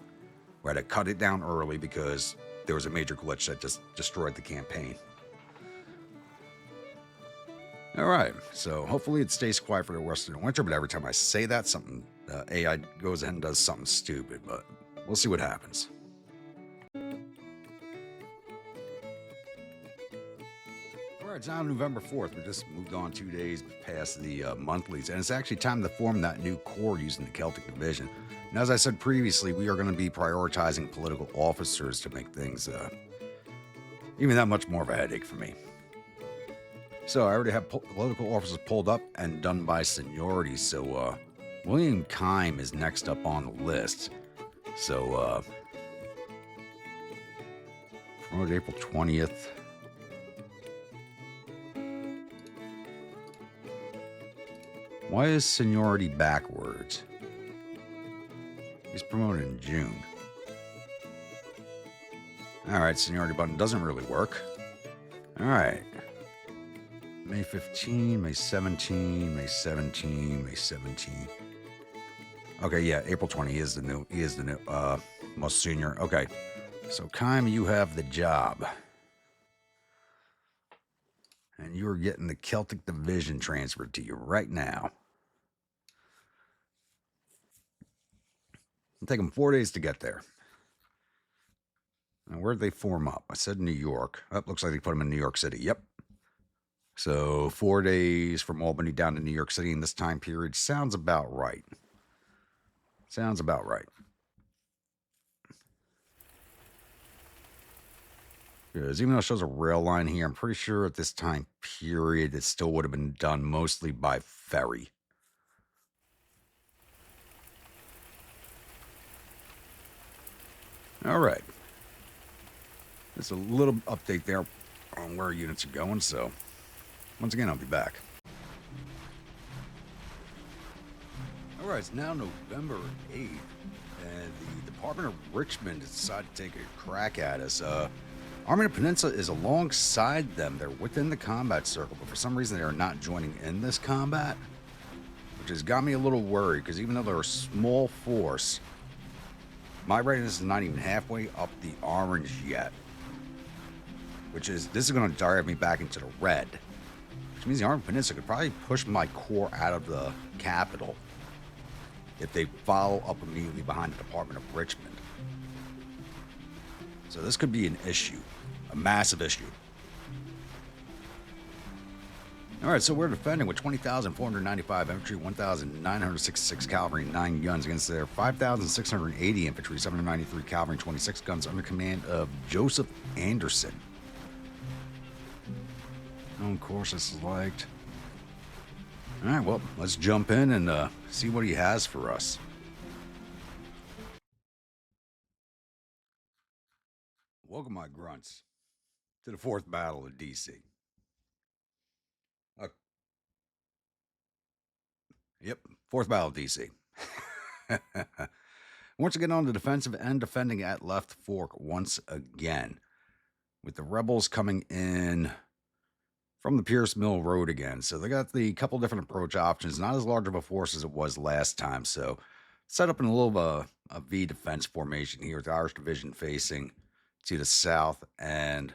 where I had to cut it down early because there was a major glitch that just destroyed the campaign. All right, so hopefully it stays quiet for the rest of the winter, but every time I say that, something AI goes ahead and does something stupid, but we'll see what happens. All right, it's now November 4th. We just moved on 2 days past the monthlies, and it's actually time to form that new corps using the Celtic Division. And as I said previously, we are going to be prioritizing political officers to make things even that much more of a headache for me. So I already have political officers pulled up and done by seniority. So William Kime is next up on the list. So promoted April 20th. Why is seniority backwards? He's promoted in June. All right, seniority button doesn't really work. All right. May 15, May 17, May 17, May 17. Okay, yeah, April 20 is the new, most senior. Okay, so Kime, you have the job. And you're getting the Celtic Division transferred to you right now. It'll take them 4 days to get there. Now, where'd they form up? I said New York. Oh, looks like they put them in New York City. Yep. So 4 days from Albany down to New York City in this time period sounds about right. Sounds about right. Because even though it shows a rail line here, I'm pretty sure at this time period it still would have been done mostly by ferry. All right. Just a little update there on where units are going. So, once again, I'll be back. All right, it's now November 8th, and the Department of Richmond decided to take a crack at us. Army of the Peninsula is alongside them. They're within the combat circle, but for some reason they are not joining in this combat, which has got me a little worried, because even though they're a small force, my readiness is not even halfway up the orange yet, this is going to drive me back into the red, which means the Army of the Peninsula could probably push my corps out of the capital if they follow up immediately behind the Department of Richmond. So this could be an issue, a massive issue. All right, so we're defending with 20,495 infantry, 1,966 cavalry, 9 guns against their 5,680 infantry, 793 cavalry, and 26 guns under command of Joseph Anderson. Oh, of course, this is liked. All right, well, let's jump in and see what he has for us. Welcome, my grunts, to the 4th Battle of D.C. Yep, 4th Battle of D.C. Once again on the defensive end, defending at Left Fork once again, with the rebels coming in from the Pierce Mill Road again. So they got the couple different approach options, not as large of a force as it was last time. So set up in a little of a V defense formation here with the Irish Division facing to the south and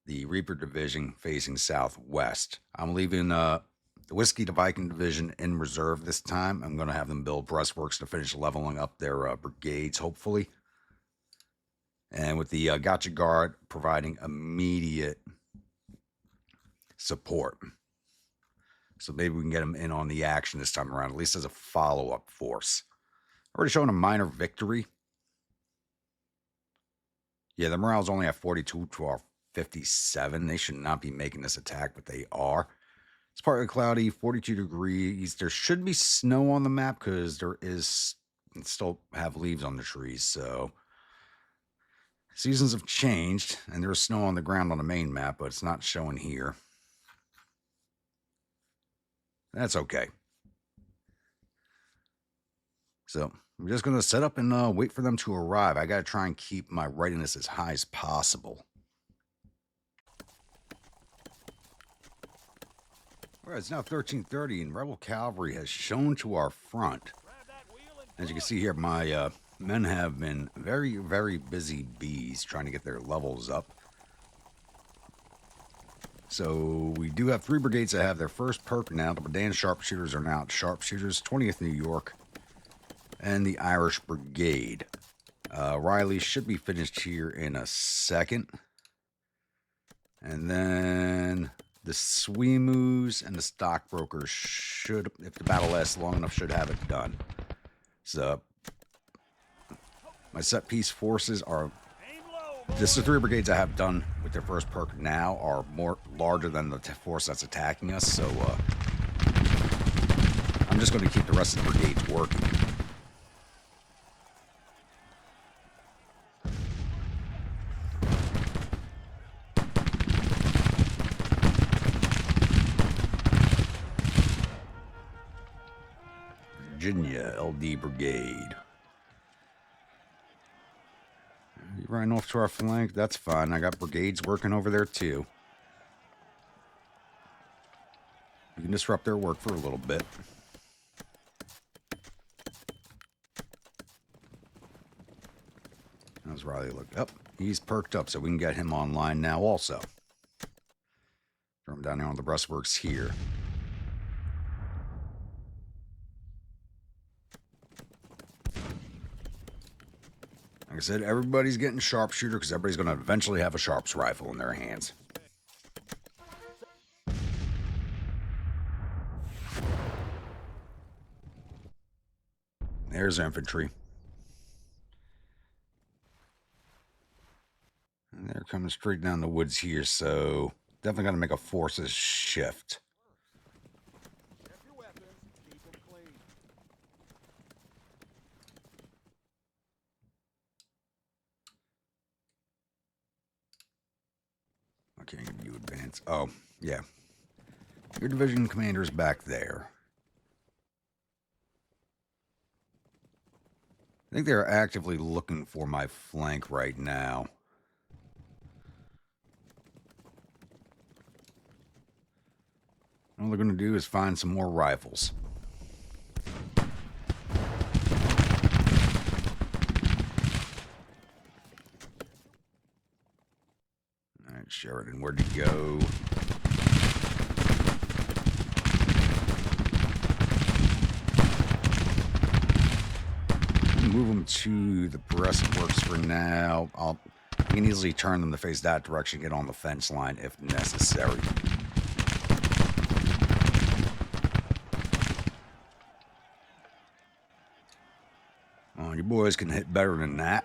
the Reaper Division facing southwest. I'm leaving the Whiskey to Viking Division in reserve this time. I'm going to have them build breastworks to finish leveling up their brigades, hopefully. And with the Gotcha Guard providing immediate support. So maybe we can get them in on the action this time around, at least as a follow-up force. Already showing a minor victory. Yeah, the morale's only at 42 to our 57. They should not be making this attack, but they are. It's partly cloudy, 42 degrees. There should be snow on the map because there is still have leaves on the trees. So seasons have changed, and there is snow on the ground on the main map, but it's not showing here. That's okay. So I'm just going to set up and wait for them to arrive. I got to try and keep my readiness as high as possible. All right, it's now 13:30, and Rebel Cavalry has shown to our front. As you can see here, my men have been very, very busy bees trying to get their levels up. So we do have 3 brigades that have their first perk now. The Badan Sharpshooters are now Sharpshooters, 20th New York, and the Irish Brigade. Riley should be finished here in a second. And then the Swimus and the Stockbrokers should, if the battle lasts long enough, should have it done. So my set piece forces are, this is the 3 brigades I have done with their first perk now are more larger than the force that's attacking us. So I'm just going to keep the rest of the brigades working. Virginia LD Brigade. You riding off to our flank? That's fine. I got brigades working over there too. We can disrupt their work for a little bit. How's Riley look? Oh, he's perked up, so we can get him online now also. Throw him down here on the breastworks here. Like I said, everybody's getting sharpshooter because everybody's going to eventually have a Sharps rifle in their hands. There's infantry. And they're coming straight down the woods here, so definitely got to make a forces shift. Check your weapons, keep them clean. I can't give you advance. Oh, yeah. Your division commander's back there. I think they're actively looking for my flank right now. All they're going to do is find some more rifles. All right, Sheridan, where'd you go? Move them to the progressive works for now. You can easily turn them to face that direction, get on the fence line if necessary. Oh, you boys can hit better than that.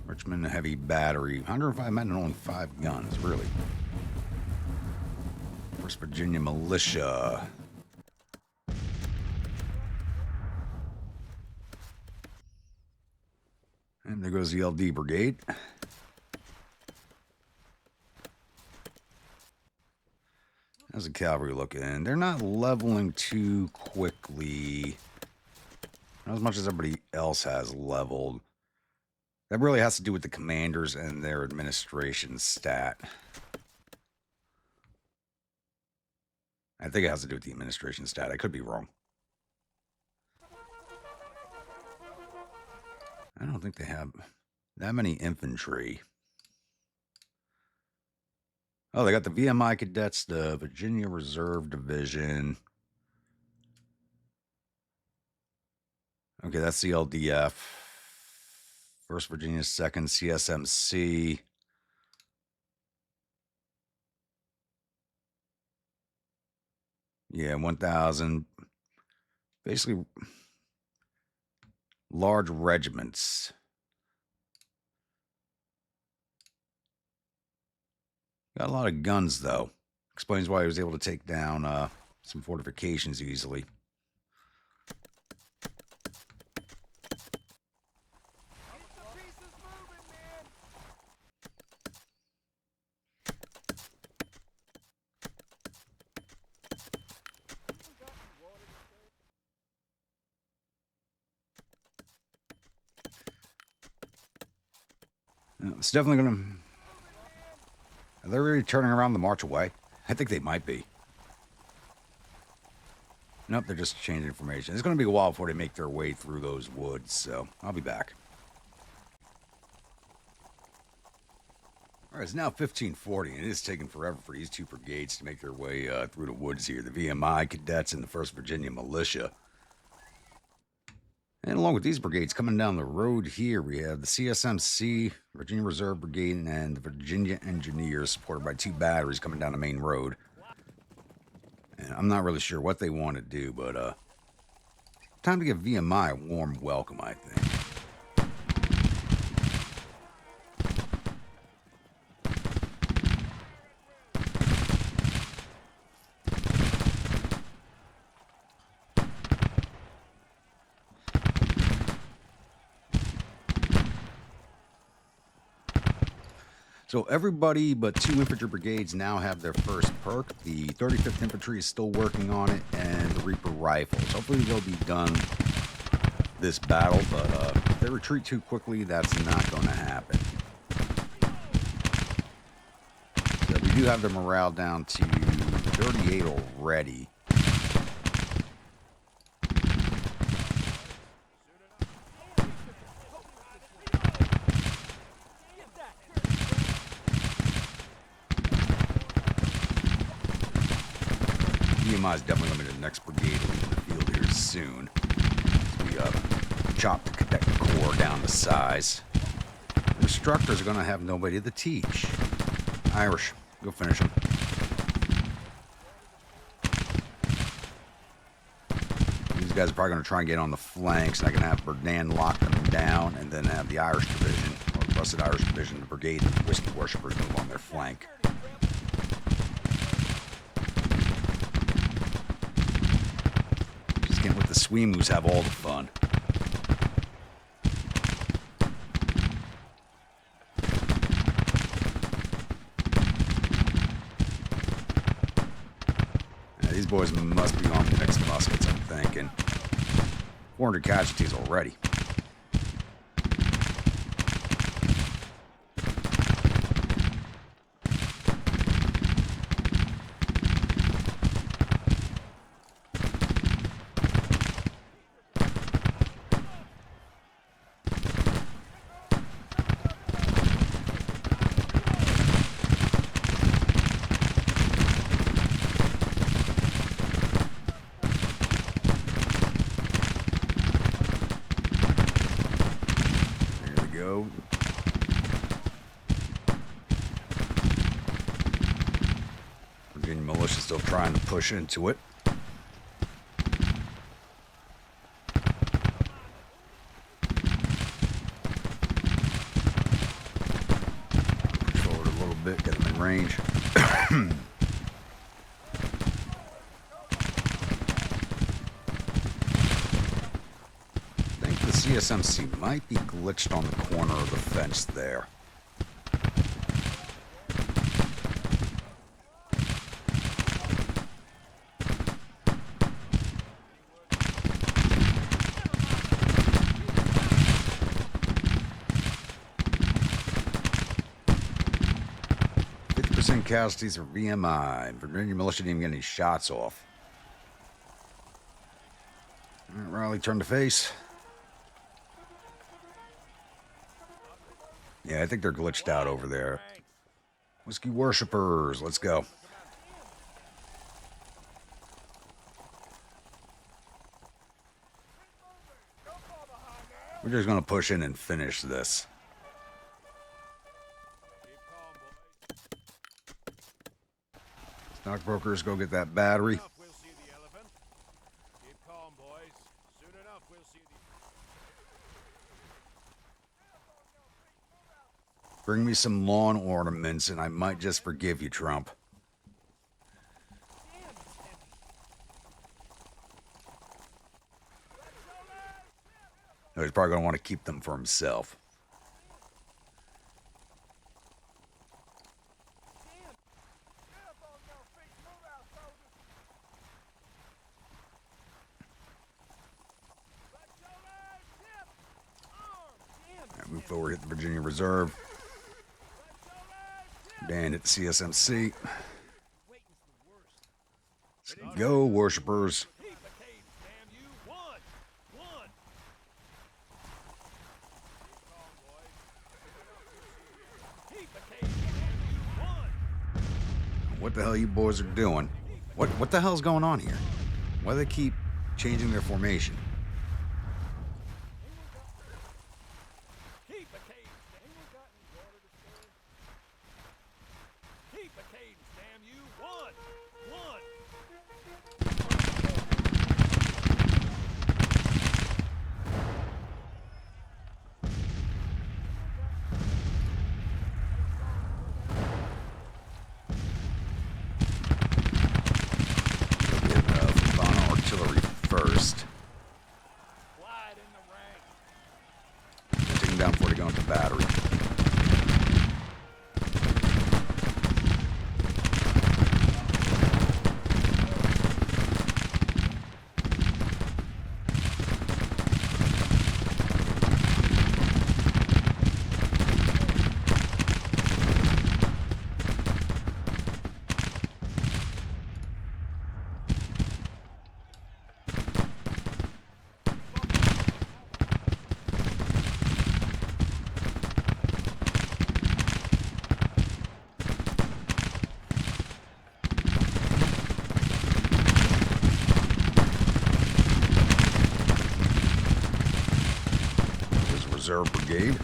Richmond Heavy Battery. 105 men and only 5 guns, really. West Virginia Militia. And there goes the LD Brigade. How's the cavalry looking? They're not leveling too quickly. Not as much as everybody else has leveled. That really has to do with the commanders and their administration stat. I think it has to do with the administration stat. I could be wrong. I don't think they have that many infantry. Oh, they got the VMI cadets, the Virginia Reserve Division. Okay, that's the LDF. 1st Virginia 2nd CSMC. Yeah, 1,000. Basically, large regiments. Got a lot of guns, though. Explains why he was able to take down some fortifications easily. It's definitely going to... Are they really turning around the march away? I think they might be. Nope, they're just changing information. It's going to be a while before they make their way through those woods, so I'll be back. All right, it's now 1540, and it is taking forever for these 2 brigades to make their way through the woods here. The VMI cadets and the 1st Virginia Militia. And along with these brigades coming down the road here, we have the CSMC, Virginia Reserve Brigade, and the Virginia Engineers, supported by 2 batteries coming down the main road. And I'm not really sure what they want to do, but time to give VMI a warm welcome, I think. So everybody but 2 infantry brigades now have their first perk. The 35th Infantry is still working on it, and the Reaper Rifles. Hopefully they'll be done this battle, but if they retreat too quickly, that's not going to happen. So we do have the morale down to 38 already. VMI is definitely going to be the next brigade into the field here soon. We chop the cadet corps down to size. The instructors are going to have nobody to teach. Irish, go finish them. These guys are probably going to try and get on the flanks, and I can have Bernan lock them down, and then have the Irish division, or trusted Irish division, the brigade and whiskey worshippers move on their flank. Just can't let the Sweemoos have all the fun. Now, these boys must be armed with mixed muskets, I'm thinking. 400 casualties already. Virginia militia still trying to push into it. Push forward a little bit, get them in range. I think the CSMC might be glitched on the corner of the fence there. Casualties are VMI. Virginia militia didn't even get any shots off. All right, Riley, turn to face. Yeah, I think they're glitched out over there. Whiskey worshippers, let's go. We're just going to push in and finish this. Stockbrokers, go get that battery. We'll see the elephant. Keep calm, boys. Soon enough, we'll see the... Bring me some lawn ornaments and I might just forgive you, Trump. No, he's probably going to want to keep them for himself. Move forward, hit the Virginia Reserve. Dan hit the CSMC. Go, worshippers. What the hell you boys are doing? What the hell's going on here? Why do they keep changing their formation? First. Take him down before they go into battery. Reserve Brigade.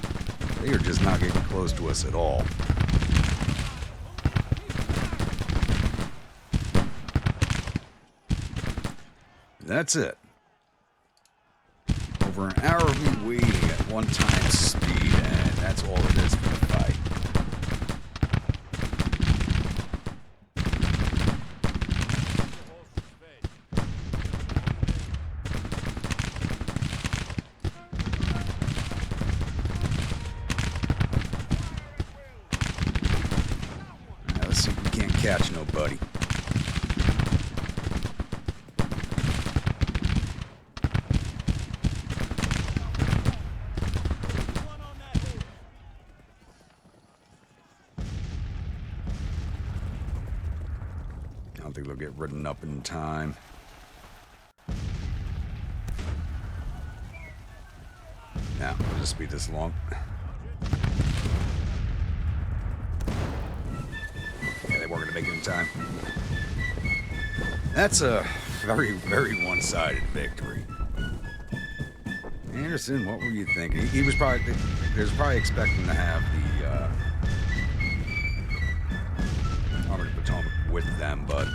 They are just not getting close to us at all. That's it. Over an hour of me waiting at 1 times speed, and That's all it is for the fight. Now, let's see if we can't catch nobody. I don't think they'll get ridden up in time. Now, we'll just speed this along. Yeah, they weren't going to make it in time. That's a very, very one-sided victory. Anderson, what were you thinking? He was probably expecting to have the Army of the Potomac with them, but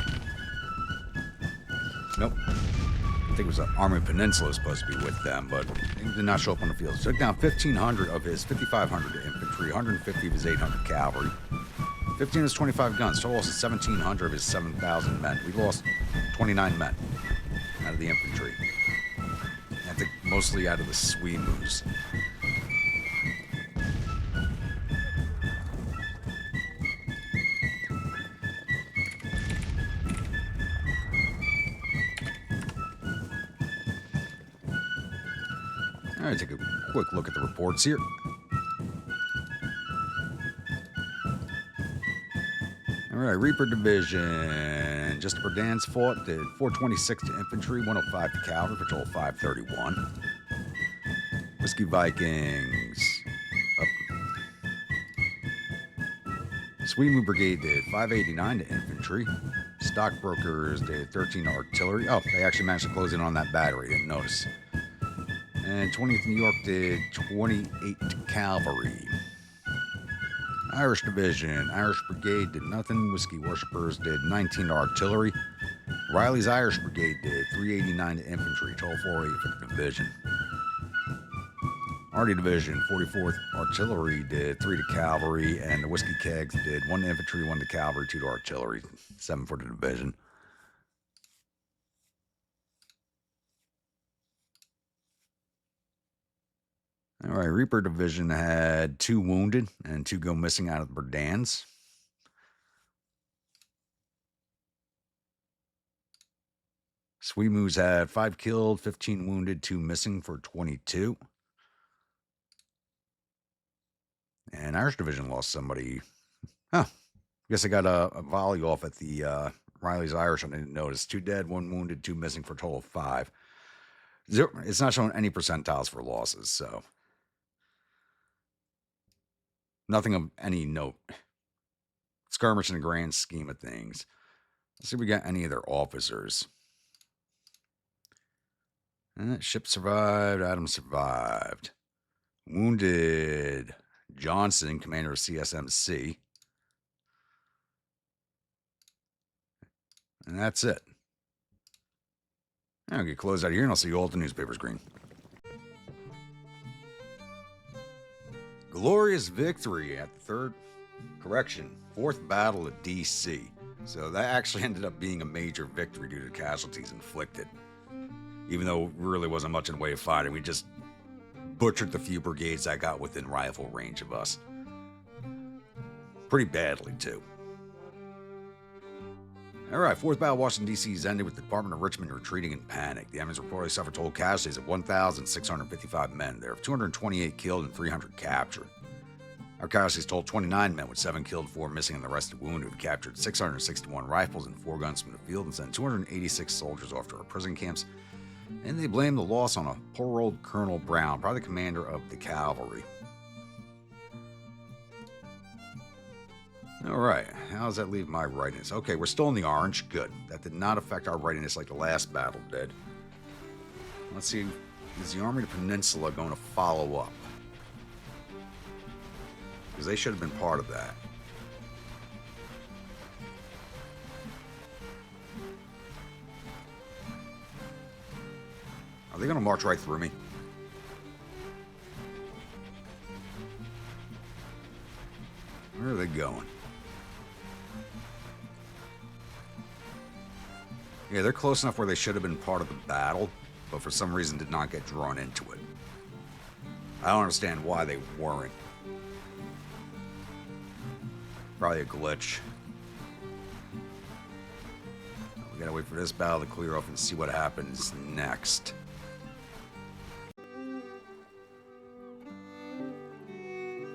nope. I think it was the Army Peninsula was supposed to be with them, but he did not show up on the field. So took down 1,500 of his 5,500 infantry, 150 of his 800 cavalry, 15 of his 25 guns. Total loss of 1,700 of his 7,000 men. We lost 29 men out of the infantry. I think mostly out of the Sweemoos. All right, take a quick look at the reports here. All right, Reaper Division. Just the Verdans fought, did 426 to infantry, 105 to cavalry, patrol 531. Whiskey Vikings. Sweemoo Brigade did 589 to infantry. Stockbrokers did 13 to artillery. Oh, they actually managed to close in on that battery, didn't notice. And 20th New York did 28 cavalry. Irish Division, Irish Brigade did nothing. Whiskey Worshippers did 19 to artillery. Riley's Irish Brigade did 389 to infantry, total 408 for the division. Artie Division, 44th Artillery did 3 to cavalry, and the Whiskey Kegs did 1 to infantry, 1 to cavalry, 2 to artillery, 7 for the division. All right, Reaper Division had 2 wounded and 2 go missing out of the Verdans. Sweemoos had 5 killed, 15 wounded, 2 missing for 22. And Irish Division lost somebody. Huh. I guess I got a volley off at the Riley's Irish. I didn't notice. 2 dead, 1 wounded, 2 missing for a total of 5. It's not showing any percentiles for losses, so nothing of any note. Skirmish in the grand scheme of things. Let's see if we got any of their officers. Ship survived. Adams survived. Wounded Johnson, commander of CSMC. And that's it. I'll get closed out of here and I'll see you all at the newspaper's green. Glorious victory at the 4th Battle of DC. So that actually ended up being a major victory due to casualties inflicted. Even though really wasn't much in the way of fighting, we just butchered the few brigades that got within rifle range of us. Pretty badly, too. Alright, 4th Battle of Washington, D.C. ended with the Department of Richmond retreating in panic. The enemies reportedly suffered total casualties of 1,655 men. There were 228 killed and 300 captured. Our casualties totaled 29 men, with 7 killed, 4 missing, and the rest wounded. We captured 661 rifles and 4 guns from the field and sent 286 soldiers off to our prison camps. And they blamed the loss on a poor old Colonel Brown, probably the commander of the cavalry. Alright, how does that leave my readiness? Okay, we're still in the orange. Good. That did not affect our readiness like the last battle did. Let's see, is the Army of the Peninsula going to follow up? Because they should have been part of that. Are they going to march right through me? Where are they going? Yeah, they're close enough where they should have been part of the battle, but for some reason did not get drawn into it. I don't understand why they weren't. Probably a glitch. We gotta wait for this battle to clear up and see what happens next.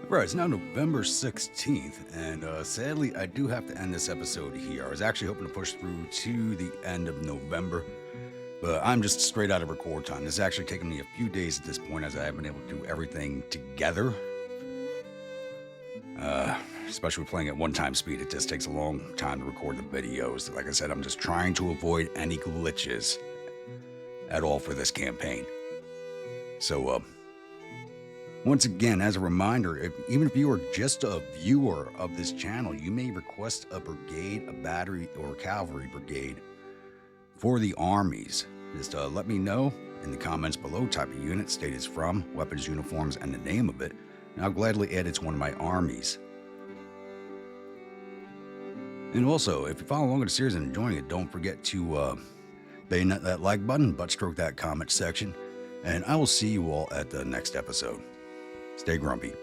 Right, it's now November 16th, and sadly, I do have to end this episode here. I was actually hoping to push through to the end of November, but I'm just straight out of record time. This is actually taking me a few days at this point, as I haven't been able to do everything together. Especially playing at one-time speed, it just takes a long time to record the videos. Like I said, I'm just trying to avoid any glitches at all for this campaign. So, once again, as a reminder, even if you are just a viewer of this channel, you may request a brigade, a battery, or a cavalry brigade for the armies. Just let me know in the comments below, type of unit, state it's from, weapons, uniforms, and the name of it, and I'll gladly add it to one of my armies. And also, if you follow along with the series and enjoying it, don't forget to bayonet that like button, butt stroke that comment section, and I will see you all at the next episode. Stay grumpy.